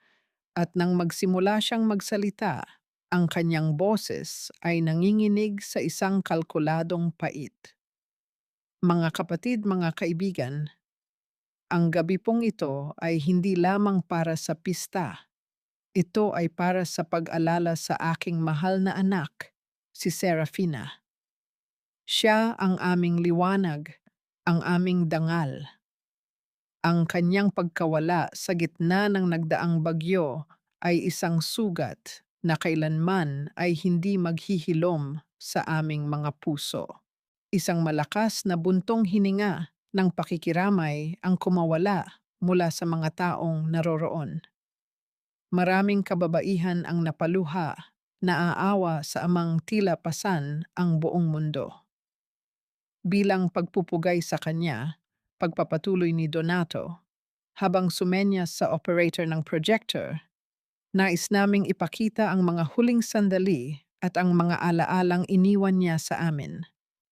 at nang magsimula siyang magsalita, ang kanyang boses ay nanginginig sa isang kalkuladong pait. Mga kapatid, mga kaibigan, ang gabi pong ito ay hindi lamang para sa pista. Ito ay para sa pag-alala sa aking mahal na anak, si Serafina. Siya ang aming liwanag, ang aming dangal. Ang kanyang pagkawala sa gitna ng nagdaang bagyo ay isang sugat na kailanman ay hindi maghihilom sa aming mga puso. Isang malakas na buntong hininga ng pakikiramay ang kumawala mula sa mga taong naroroon. Maraming kababaihan ang napaluha, naaawa sa amang tila pasan ang buong mundo. Bilang pagpupugay sa kanya, pagpapatuloy ni Donato, habang sumenyas sa operator ng projector, nais naming ipakita ang mga huling sandali at ang mga alaalang iniwan niya sa amin.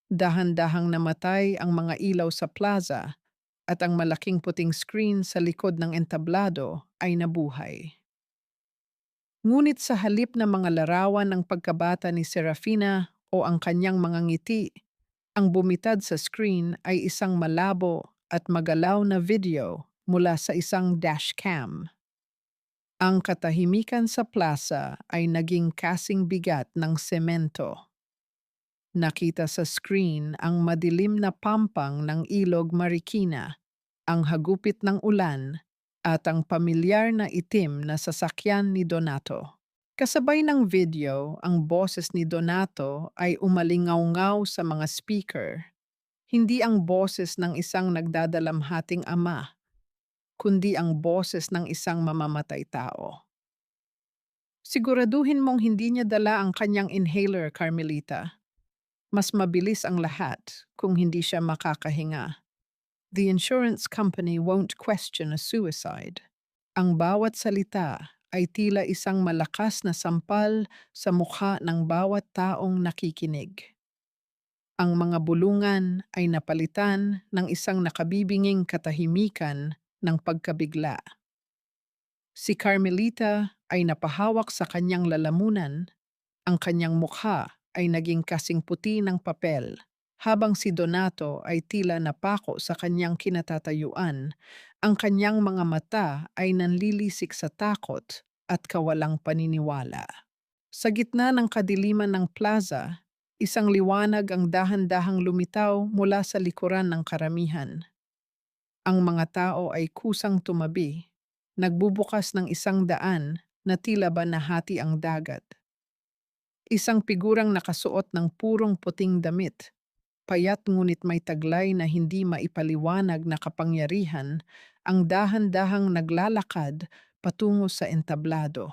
Dahan-dahang namatay ang mga ilaw sa plaza at ang malaking puting screen sa likod ng entablado ay nabuhay. Ngunit sa halip na mga larawan ng pagkabata ni Serafina o ang kanyang mga ngiti, ang bumitad sa screen ay isang malabo at magalaw na video mula sa isang dashcam. Ang katahimikan sa plaza ay naging kasing bigat ng semento. Nakita sa screen ang madilim na pampang ng ilog Marikina, ang hagupit ng ulan, at ang pamilyar na itim na sasakyan ni Donato. Kasabay ng video, ang boses ni Donato ay umalingaw-ngaw sa mga speaker. Hindi ang boses ng isang nagdadalamhating ama, kundi ang boses ng isang mamamatay tao. Siguraduhin mong hindi niya dala ang kanyang inhaler, Carmelita. Mas mabilis ang lahat kung hindi siya makakahinga. The insurance company won't question a suicide. Ang bawat salita ay tila isang malakas na sampal sa mukha ng bawat taong nakikinig. Ang mga bulungan ay napalitan ng isang nakabibinging katahimikan ng pagkabigla. Si Carmelita ay napahawak sa kanyang lalamunan, ang kanyang mukha ay naging kasing puti ng papel, habang si Donato ay tila napako sa kanyang kinatatayuan, ang kanyang mga mata ay nanlilisik sa takot at kawalang paniniwala. Sa gitna ng kadiliman ng plaza, Isang liwanag ang dahan-dahang lumitaw mula sa likuran ng karamihan. Ang mga tao ay kusang tumabi, nagbubukas ng isang daan na tila ba nahati ang dagat. Isang figurang nakasuot ng purong puting damit, payat ngunit may taglay na hindi maipaliwanag na kapangyarihan, ang dahan-dahang naglalakad patungo sa entablado.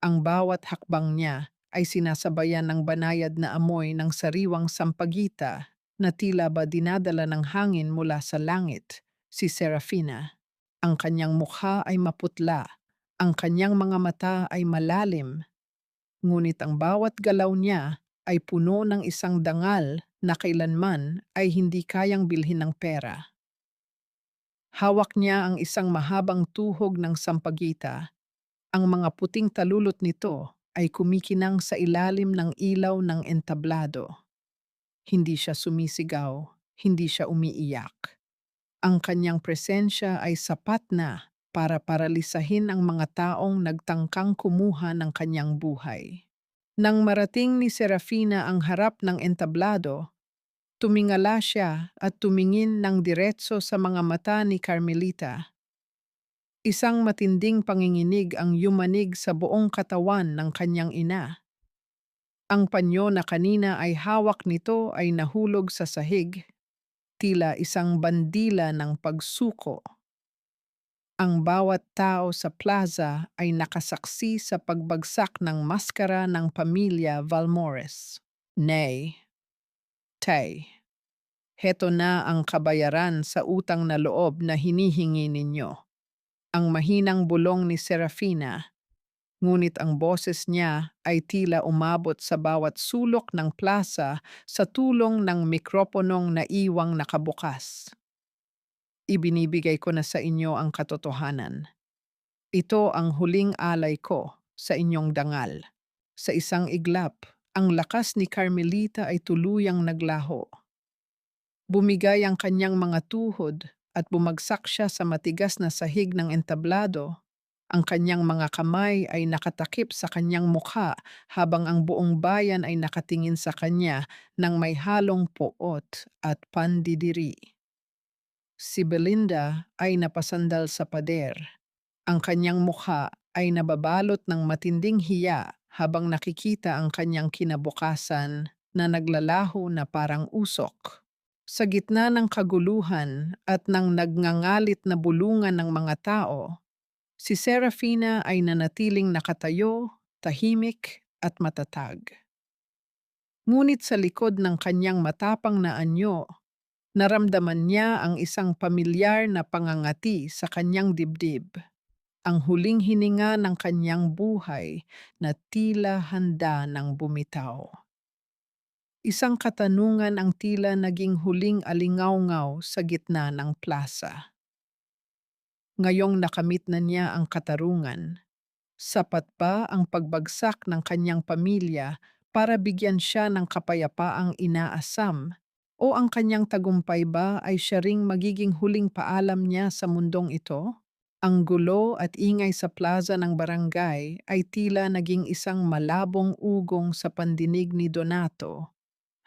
Ang bawat hakbang niya ay sinasabayan ng banayad na amoy ng sariwang sampagita na tila ba dinadala ng hangin mula sa langit, si Serafina. Ang kanyang mukha ay maputla, ang kanyang mga mata ay malalim, ngunit ang bawat galaw niya ay puno ng isang dangal na kailanman ay hindi kayang bilhin ng pera. Hawak niya ang isang mahabang tuhog ng sampagita. Ang mga puting talulot nito ay kumikinang sa ilalim ng ilaw ng entablado. Hindi siya sumisigaw, hindi siya umiiyak. Ang kanyang presensya ay sapat na para paralisahin ang mga taong nagtangkang kumuha ng kanyang buhay. Nang marating ni Serafina ang harap ng entablado, tumingala siya at tumingin ng diretso sa mga mata ni Carmelita. Isang matinding panginginig ang yumanig sa buong katawan ng kanyang ina. Ang panyo na kanina ay hawak nito ay nahulog sa sahig, tila isang bandila ng pagsuko. Ang bawat tao sa plaza ay nakasaksi sa pagbagsak ng maskara ng pamilya Valmores. Nay, Tay, heto na ang kabayaran sa utang na loob na hinihingi ninyo. Ang mahinang bulong ni Serafina, ngunit ang boses niya ay tila umabot sa bawat sulok ng plaza sa tulong ng mikroponong naiwang nakabukas. Ibinibigay ko na sa inyo ang katotohanan. Ito ang huling alay ko sa inyong dangal. Sa isang iglap, ang lakas ni Carmelita ay tuluyang naglaho. Bumigay ang kanyang mga tuhod at bumagsak siya sa matigas na sahig ng entablado. Ang kanyang mga kamay ay nakatakip sa kanyang mukha habang ang buong bayan ay nakatingin sa kanya ng may halong poot at pandidiri. Si Belinda ay napasandal sa pader. Ang kanyang mukha ay nababalot ng matinding hiya habang nakikita ang kanyang kinabukasan na naglalaho na parang usok. Sa gitna ng kaguluhan at ng nagngangalit na bulungan ng mga tao, si Serafina ay nanatiling nakatayo, tahimik at matatag. Ngunit sa likod ng kanyang matapang na anyo, naramdaman niya ang isang pamilyar na pangangati sa kanyang dibdib, ang huling hininga ng kanyang buhay na tila handa ng bumitaw. Isang katanungan ang tila naging huling alingawngaw sa gitna ng plaza. Ngayong nakamit na niya ang katarungan, sapat ba ang pagbagsak ng kanyang pamilya para bigyan siya ng kapayapaang inaasam? O ang kanyang tagumpay ba ay siya ring magiging huling paalam niya sa mundong ito? Ang gulo at ingay sa plaza ng barangay ay tila naging isang malabong ugong sa pandinig ni Donato,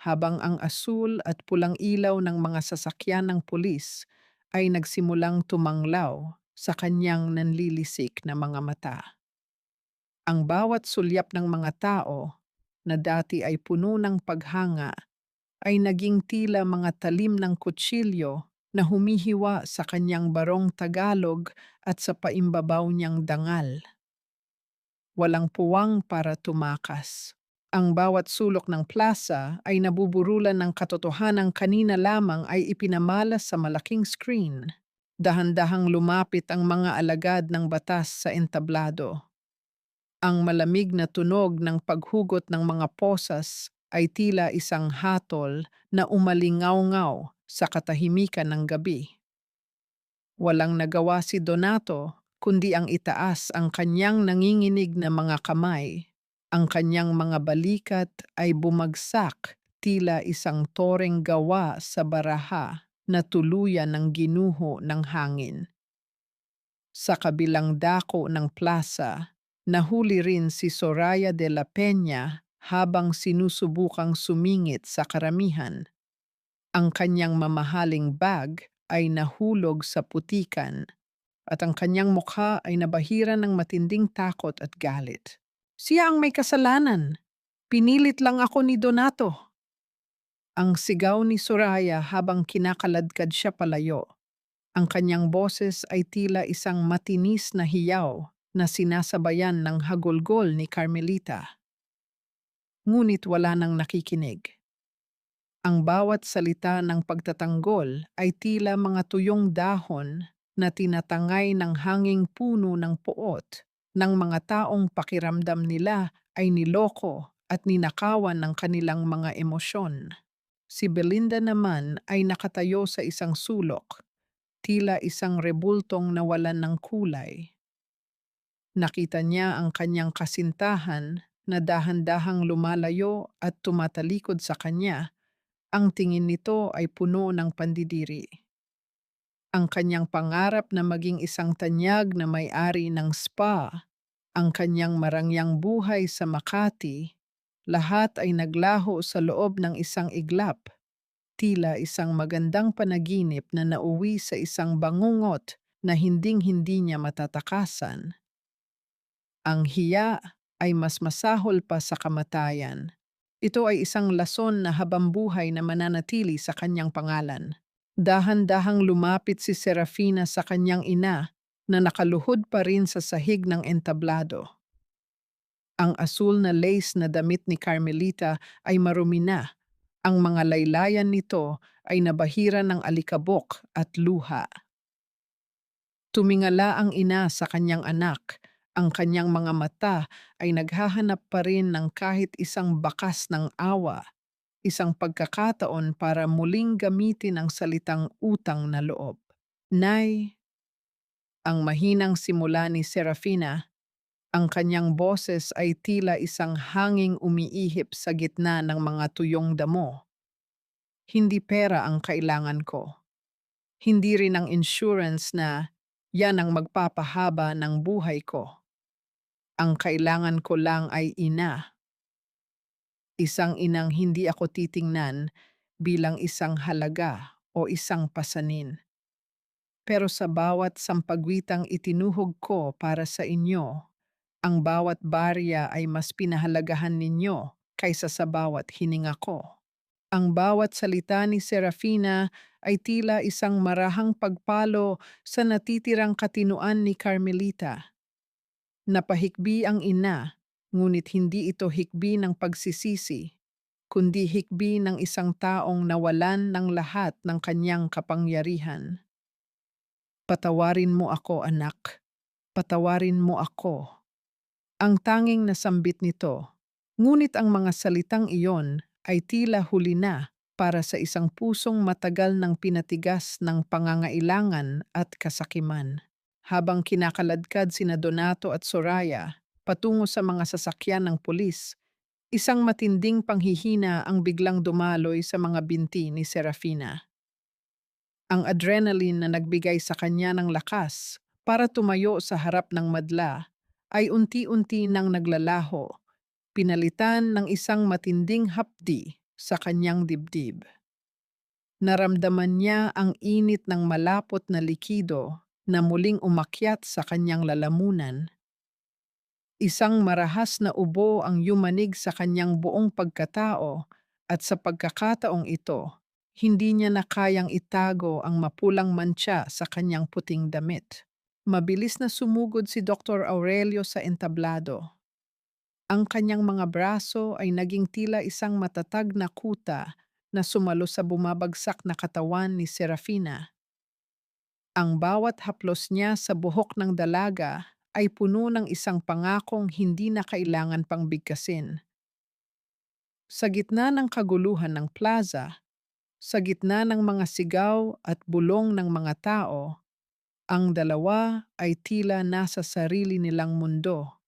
habang ang asul at pulang ilaw ng mga sasakyan ng pulis ay nagsimulang tumanglaw sa kanyang nanlilisik na mga mata. Ang bawat sulyap ng mga tao na dati ay puno ng paghanga ay naging tila mga talim ng kutsilyo na humihiwa sa kanyang barong Tagalog at sa paimbabaw niyang dangal. Walang puwang para tumakas. Ang bawat sulok ng plaza ay nabuburulan ng katotohanang kanina lamang ay ipinamalas sa malaking screen. Dahan-dahang lumapit ang mga alagad ng batas sa entablado. Ang malamig na tunog ng paghugot ng mga posas ay tila isang hatol na umalingaw-ngaw sa katahimikan ng gabi. Walang nagawa si Donato kundi ang itaas ang kanyang nanginginig na mga kamay. Ang kanyang mga balikat ay bumagsak tila isang toreng gawa sa baraha na tuluyan ng ginuho ng hangin. Sa kabilang dako ng plaza, nahuli rin si Soraya de la Peña habang sinusubukang sumingit sa karamihan. Ang kanyang mamahaling bag ay nahulog sa putikan at ang kanyang mukha ay nabahira ng matinding takot at galit. Siya ang may kasalanan. Pinilit lang ako ni Donato. Ang sigaw ni Soraya habang kinakaladkad siya palayo. Ang kanyang boses ay tila isang matinis na hiyaw na sinasabayan ng hagulgol ni Carmelita. Ngunit wala nang nakikinig. Ang bawat salita ng pagtatanggol ay tila mga tuyong dahon na tinatangay ng hanging puno ng puot ng mga taong pakiramdam nila ay niloko at ninakawan ng kanilang mga emosyon. Si Belinda naman ay nakatayo sa isang sulok, tila isang rebultong nawalan ng kulay. Nakita niya ang kanyang kasintahan na dahan-dahang lumalayo at tumatalikod sa kanya. Ang tingin nito ay puno ng pandidiri. Ang kanyang pangarap na maging isang tanyag na may-ari ng spa, ang kanyang marangyang buhay sa Makati, lahat ay naglaho sa loob ng isang iglap, tila isang magandang panaginip na nauwi sa isang bangungot na hinding-hindi niya matatakasan. Ang hiya ay mas masahol pa sa kamatayan. Ito ay isang lason na habambuhay na mananatili sa kanyang pangalan. Dahan-dahang lumapit si Serafina sa kanyang ina na nakaluhod pa rin sa sahig ng entablado. Ang asul na lace na damit ni Carmelita ay marumi na. Ang mga laylayan nito ay nabahira ng alikabok at luha. Tumingala ang ina sa kanyang anak. Ang kanyang mga mata ay naghahanap pa rin ng kahit isang bakas ng awa, isang pagkakataon para muling gamitin ang salitang utang na loob. Nay, ang mahinang simula ni Serafina, ang kanyang boses ay tila isang hanging umiihip sa gitna ng mga tuyong damo. Hindi pera ang kailangan ko. Hindi rin ang insurance na yan ang magpapahaba ng buhay ko. Ang kailangan ko lang ay ina. Isang inang hindi ako titingnan bilang isang halaga o isang pasanin. Pero sa bawat sampagwitang itinuhog ko para sa inyo, ang bawat barya ay mas pinahalagahan ninyo kaysa sa bawat hininga ko. Ang bawat salita ni Serafina ay tila isang marahang pagpalo sa natitirang katinuan ni Carmelita. Napahikbi ang ina, ngunit hindi ito hikbi ng pagsisisi, kundi hikbi ng isang taong nawalan ng lahat ng kanyang kapangyarihan. Patawarin mo ako, anak. Patawarin mo ako. Ang tanging nasambit nito, ngunit ang mga salitang iyon ay tila huli na para sa isang pusong matagal ng pinatigas ng pangangailangan at kasakiman. Habang kinakaladkad sina Donato at Soraya patungo sa mga sasakyan ng pulis, isang matinding panghihina ang biglang dumaloy sa mga binti ni Serafina. Ang adrenaline na nagbigay sa kanya ng lakas para tumayo sa harap ng madla ay unti-unti nang naglalaho, pinalitan ng isang matinding hapdi sa kanyang dibdib. Naramdaman niya ang init ng malapot na likido na muling umakyat sa kanyang lalamunan. Isang marahas na ubo ang yumanig sa kanyang buong pagkatao at sa pagkakataong ito, hindi niya na kayang itago ang mapulang mantsa sa kanyang puting damit. Mabilis na sumugod si Dr. Aurelio sa entablado. Ang kanyang mga braso ay naging tila isang matatag na kuta na sumalo sa bumabagsak na katawan ni Serafina. Ang bawat haplos niya sa buhok ng dalaga ay puno ng isang pangakong hindi na kailangan pang bigkasin. Sa gitna ng kaguluhan ng plaza, sa gitna ng mga sigaw at bulong ng mga tao, ang dalawa ay tila nasa sarili nilang mundo.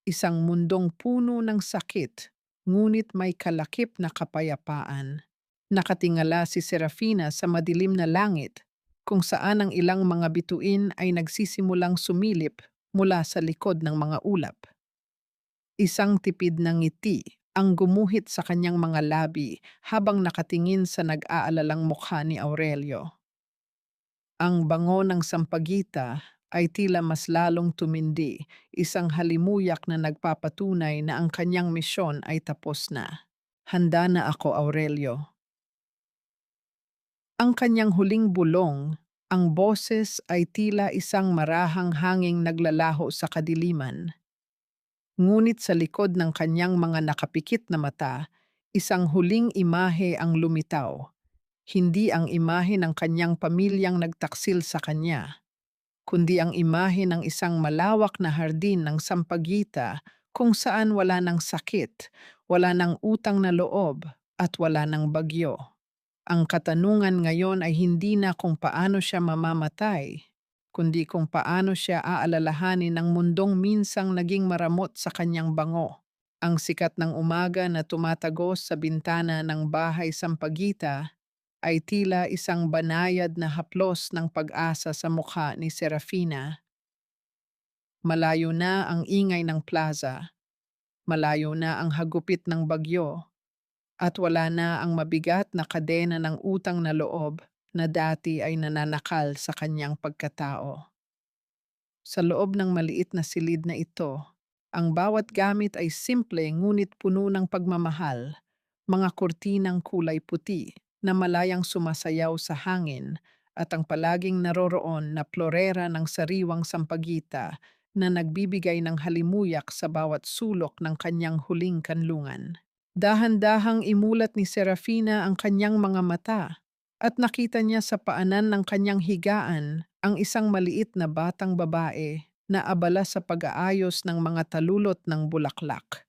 Isang mundong puno ng sakit, ngunit may kalakip na kapayapaan. Nakatingala si Serafina sa madilim na langit, kung saan ang ilang mga bituin ay nagsisimulang sumilip mula sa likod ng mga ulap. Isang tipid ng ngiti ang gumuhit sa kanyang mga labi habang nakatingin sa nag-aalalang mukha ni Aurelio. Ang bango ng sampagita ay tila mas lalong tumindi, isang halimuyak na nagpapatunay na ang kanyang misyon ay tapos na. Handa na ako, Aurelio. Ang kanyang huling bulong, ang boses ay tila isang marahang hanging naglalaho sa kadiliman. Ngunit sa likod ng kanyang mga nakapikit na mata, isang huling imahe ang lumitaw. Hindi ang imahe ng kanyang pamilyang nagtaksil sa kanya, kundi ang imahe ng isang malawak na hardin ng Sampaguita kung saan wala ng sakit, wala ng utang na loob, at wala ng bagyo. Ang katanungan ngayon ay hindi na kung paano siya mamamatay, kundi kung paano siya aalalahanin ng mundong minsang naging maramot sa kanyang bango. Ang sikat ng umaga na tumatagos sa bintana ng bahay Sampaguita ay tila isang banayad na haplos ng pag-asa sa mukha ni Serafina. Malayo na ang ingay ng plaza, malayo na ang hagupit ng bagyo, at wala na ang mabigat na kadena ng utang na loob na dati ay nananakal sa kanyang pagkatao. Sa loob ng maliit na silid na ito, ang bawat gamit ay simple ngunit puno ng pagmamahal, mga kurtinang kulay puti na malayang sumasayaw sa hangin at ang palaging naroroon na plorera ng sariwang sampagita na nagbibigay ng halimuyak sa bawat sulok ng kanyang huling kanlungan. Dahan-dahang imulat ni Serafina ang kanyang mga mata at nakita niya sa paanan ng kanyang higaan ang isang maliit na batang babae na abala sa pag-aayos ng mga talulot ng bulaklak.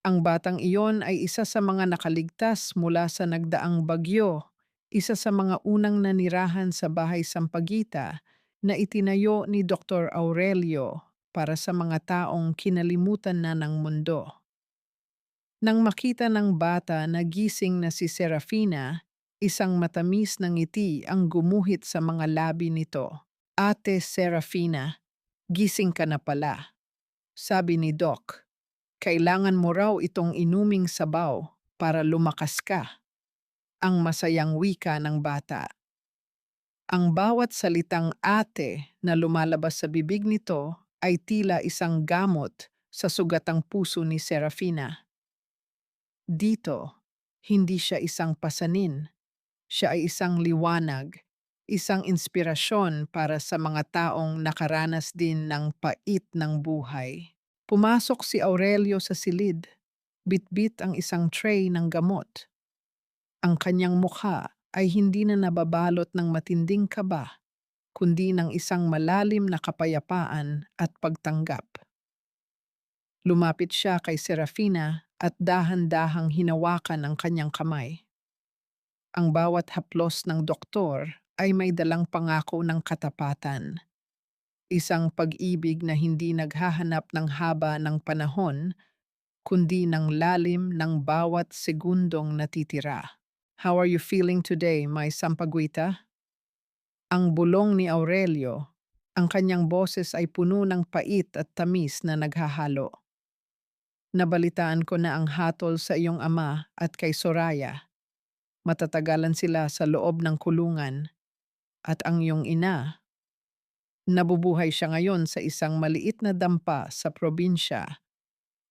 Ang batang iyon ay isa sa mga nakaligtas mula sa nagdaang bagyo, isa sa mga unang nanirahan sa bahay Sampaguita na itinayo ni Dr. Aurelio para sa mga taong kinalimutan na ng mundo. Nang makita ng bata na gising na si Serafina, isang matamis na ngiti ang gumuhit sa mga labi nito. Ate Serafina, gising ka na pala. Sabi ni Doc, kailangan mo raw itong inuming sabaw para lumakas ka. Ang masayang wika ng bata. Ang bawat salitang ate na lumalabas sa bibig nito ay tila isang gamot sa sugatang puso ni Serafina. Dito, hindi siya isang pasanin. Siya ay isang liwanag, isang inspirasyon para sa mga taong nakaranas din ng pait ng buhay. Pumasok si Aurelio sa silid. Bitbit ang isang tray ng gamot. Ang kanyang mukha ay hindi na nababalot ng matinding kaba, kundi ng isang malalim na kapayapaan at pagtanggap. Lumapit siya kay Serafina at dahan-dahang hinawakan ang kanyang kamay. Ang bawat haplos ng doktor ay may dalang pangako ng katapatan. Isang pag-ibig na hindi naghahanap ng haba ng panahon, kundi ng lalim ng bawat segundong natitira. How are you feeling today, my Sampaguita? Ang bulong ni Aurelio, ang kanyang boses ay puno ng pait at tamis na naghahalo. Nabalitaan ko na ang hatol sa iyong ama at kay Soraya. Matatagalan sila sa loob ng kulungan at ang iyong ina, nabubuhay siya ngayon sa isang maliit na dampa sa probinsya.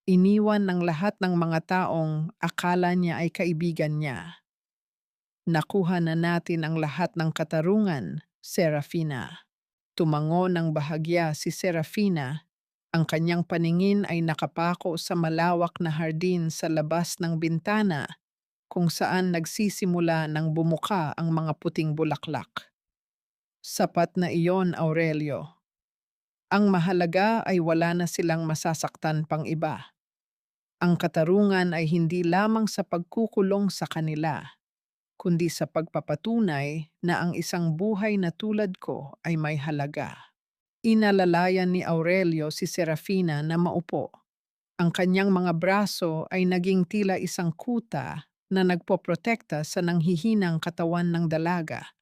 Iniwan ng lahat ng mga taong akala niya ay kaibigan niya. Nakuha na natin ang lahat ng katarungan, Serafina. Tumango ng bahagya si Serafina. Ang kanyang paningin ay nakapako sa malawak na hardin sa labas ng bintana kung saan nagsisimula ng bumuka ang mga puting bulaklak. Sapat na iyon, Aurelio. Ang mahalaga ay wala na silang masasaktan pang iba. Ang katarungan ay hindi lamang sa pagkukulong sa kanila, kundi sa pagpapatunay na ang isang buhay na tulad ko ay may halaga. Inalalayan ni Aurelio si Serafina na maupo. Ang kanyang mga braso ay naging tila isang kuta na nagpoprotekta sa nanghihinang katawan ng dalaga.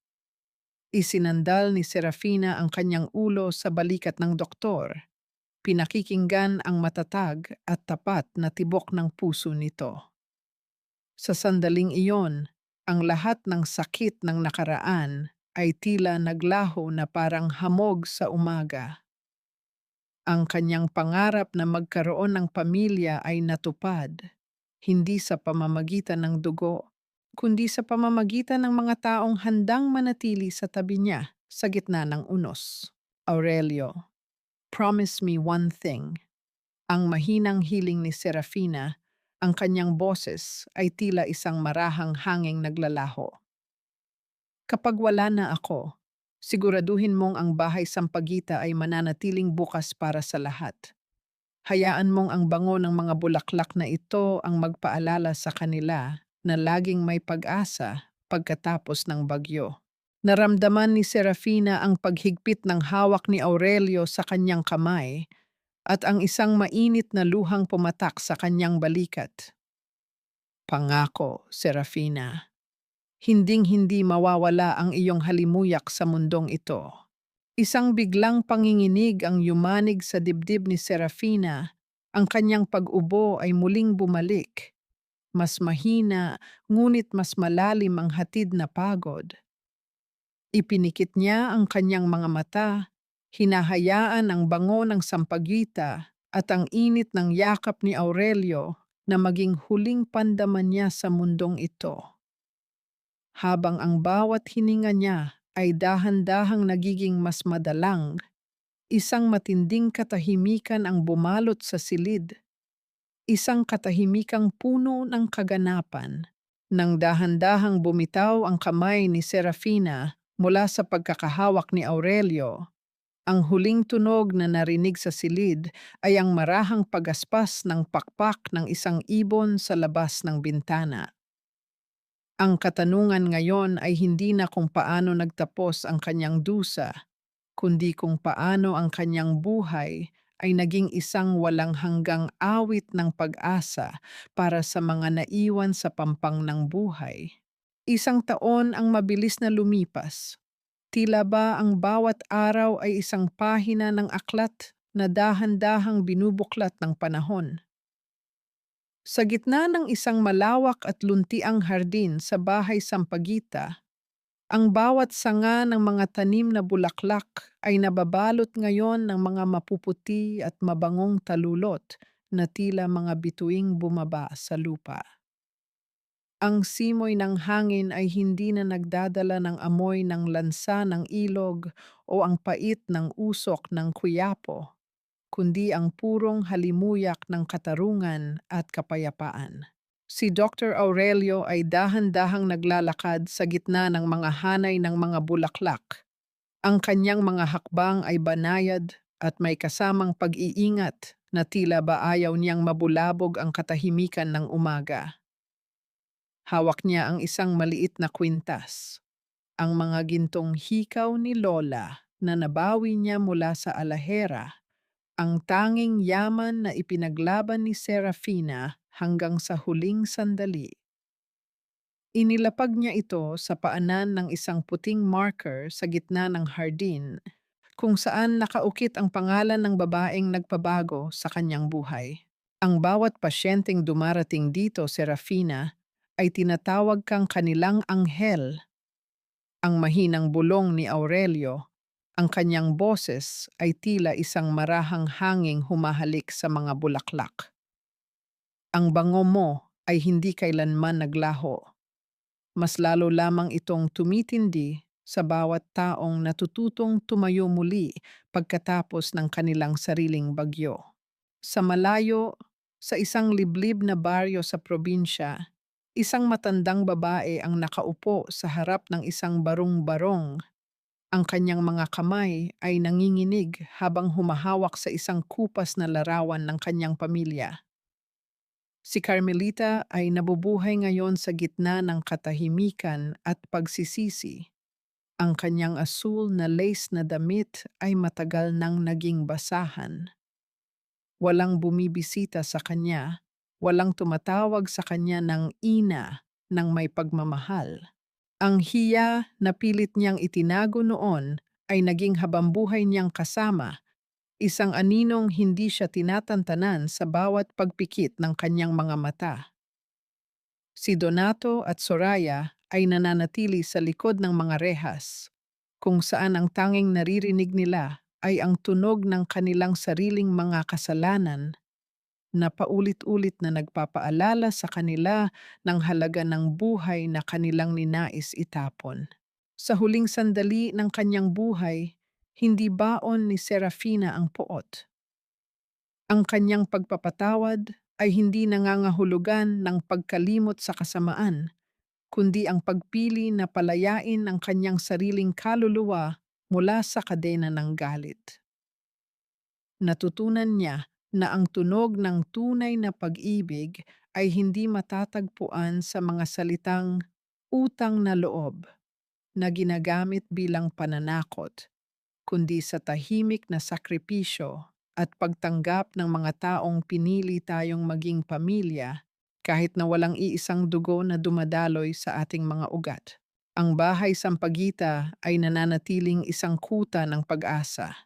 Isinandal ni Serafina ang kanyang ulo sa balikat ng doktor. pinakikinggan ang matatag at tapat na tibok ng puso nito. Sa sandaling iyon, ang lahat ng sakit ng nakaraan ay tila naglaho na parang hamog sa umaga. Ang kanyang pangarap na magkaroon ng pamilya ay natupad, hindi sa pamamagitan ng dugo, kundi sa pamamagitan ng mga taong handang manatili sa tabi niya sa gitna ng unos. Aurelio, promise me one thing. Ang mahinang hiling ni Serafina, ang kanyang boses ay tila isang marahang hanging naglalaho. Kapag wala na ako, siguraduhin mong ang bahay Sampaguita ay mananatiling bukas para sa lahat. Hayaan mong ang bango ng mga bulaklak na ito ang magpaalala sa kanila na laging may pag-asa pagkatapos ng bagyo. Naramdaman ni Serafina ang paghigpit ng hawak ni Aurelio sa kanyang kamay at ang isang mainit na luhang pumatak sa kanyang balikat. Pangako, Serafina, hinding-hindi mawawala ang iyong halimuyak sa mundong ito. Isang biglang panginginig ang yumanig sa dibdib ni Serafina. Ang kanyang pag-ubo ay muling bumalik. Mas mahina, ngunit mas malalim ang hatid na pagod. Ipinikit niya ang kanyang mga mata, hinahayaan ang bango ng Sampaguita at ang init ng yakap ni Aurelio na maging huling pandaman niya sa mundong ito. Habang ang bawat hininga niya ay dahan-dahang nagiging mas madalang, isang matinding katahimikan ang bumalot sa silid, isang katahimikang puno ng kaganapan. Nang dahan-dahang bumitaw ang kamay ni Serafina mula sa pagkakahawak ni Aurelio, ang huling tunog na narinig sa silid ay ang marahang pagaspas ng pakpak ng isang ibon sa labas ng bintana. Ang katanungan ngayon ay hindi na kung paano nagtapos ang kanyang dusa, kundi kung paano ang kanyang buhay ay naging isang walang hanggang awit ng pag-asa para sa mga naiwan sa pampang ng buhay. Isang taon ang mabilis na lumipas. Tila ba ang bawat araw ay isang pahina ng aklat na dahan-dahang binubuklat ng panahon. Sa gitna ng isang malawak at luntiang hardin sa bahay Sampaguita, ang bawat sanga ng mga tanim na bulaklak ay nababalot ngayon ng mga mapuputi at mabangong talulot na tila mga bituing bumaba sa lupa. Ang simoy ng hangin ay hindi na nagdadala ng amoy ng lansa ng ilog o ang pait ng usok ng kuyapo, kundi ang purong halimuyak ng katarungan at kapayapaan. Si Dr. Aurelio ay dahan-dahang naglalakad sa gitna ng mga hanay ng mga bulaklak. Ang kanyang mga hakbang ay banayad at may kasamang pag-iingat na tila ba ayaw niyang mabulabog ang katahimikan ng umaga. Hawak niya ang isang maliit na kwintas, ang mga gintong hikaw ni Lola na nabawi niya mula sa alahera, ang tanging yaman na ipinaglaban ni Serafina hanggang sa huling sandali. Inilapag niya ito sa paanan ng isang puting marker sa gitna ng hardin kung saan nakaukit ang pangalan ng babaeng nagpabago sa kanyang buhay. Ang bawat pasyenteng dumarating dito, Serafina, ay tinatawag kang kanilang anghel. Ang mahinang bulong ni Aurelio, ang kanyang boses ay tila isang marahang hanging humahalik sa mga bulaklak. Ang bango mo ay hindi kailanman naglaho. Mas lalo lamang itong tumitindi sa bawat taong natututong tumayo muli pagkatapos ng kanilang sariling bagyo. Sa malayo, sa isang liblib na baryo sa probinsya, isang matandang babae ang nakaupo sa harap ng isang barong-barong. Ang kanyang mga kamay ay nanginginig habang humahawak sa isang kupas na larawan ng kanyang pamilya. Si Carmelita ay nabubuhay ngayon sa gitna ng katahimikan at pagsisisi. Ang kanyang asul na lace na damit ay matagal nang naging basahan. Walang bumibisita sa kanya, walang tumatawag sa kanya ng ina ng may pagmamahal. Ang hiya na pilit niyang itinago noon ay naging habambuhay niyang kasama Isang aninong hindi siya tinatantanan sa bawat pagpikit ng kanyang mga mata. Si Donato at Soraya ay nananatili sa likod ng mga rehas, kung saan ang tanging naririnig nila ay ang tunog ng kanilang sariling mga kasalanan na paulit-ulit na nagpapaalala sa kanila ng halaga ng buhay na kanilang ninais itapon. Sa huling sandali ng kanyang buhay, hindi baon ni Serafina ang poot. Ang kanyang pagpapatawad ay hindi nangangahulugan ng pagkalimot sa kasamaan, kundi ang pagpili na palayain ang kanyang sariling kaluluwa mula sa kadena ng galit. Natutunan niya na ang tunog ng tunay na pag-ibig ay hindi matatagpuan sa mga salitang utang na loob na ginagamit bilang pananakot, kundi sa tahimik na sakripisyo at pagtanggap ng mga taong pinili tayong maging pamilya kahit na walang iisang dugo na dumadaloy sa ating mga ugat. Ang bahay Sampaguita ay nananatiling isang kuta ng pag-asa.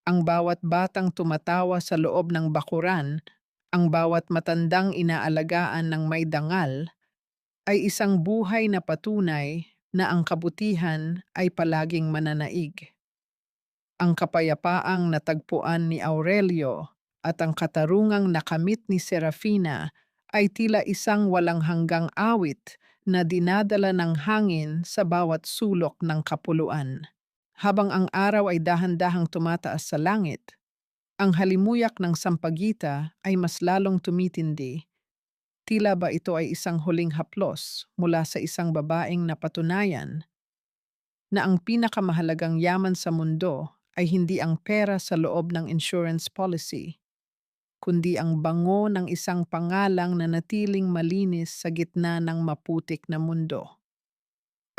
Ang bawat batang tumatawa sa loob ng bakuran, ang bawat matandang inaalagaan ng may dangal, ay isang buhay na patunay na ang kabutihan ay palaging mananaig. Ang kapayapaang natagpuan ni Aurelio at ang katarungang nakamit ni Serafina ay tila isang walang hanggang awit na dinadala ng hangin sa bawat sulok ng kapuluan. Habang ang araw ay dahan-dahang tumataas sa langit, ang halimuyak ng Sampaguita ay mas lalong tumitindi. Tila ba ito ay isang huling haplos mula sa isang babaeng napatunayan na ang pinakamahalagang yaman sa mundo ay hindi ang pera sa loob ng insurance policy, kundi ang bango ng isang pangalang na natiling malinis sa gitna ng maputik na mundo.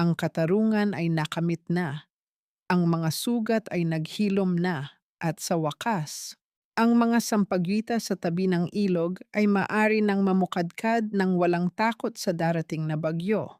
Ang katarungan ay nakamit na, ang mga sugat ay naghilom na, at sa wakas, ang mga sampaguita sa tabi ng ilog ay maari nang mamukadkad ng walang takot sa darating na bagyo.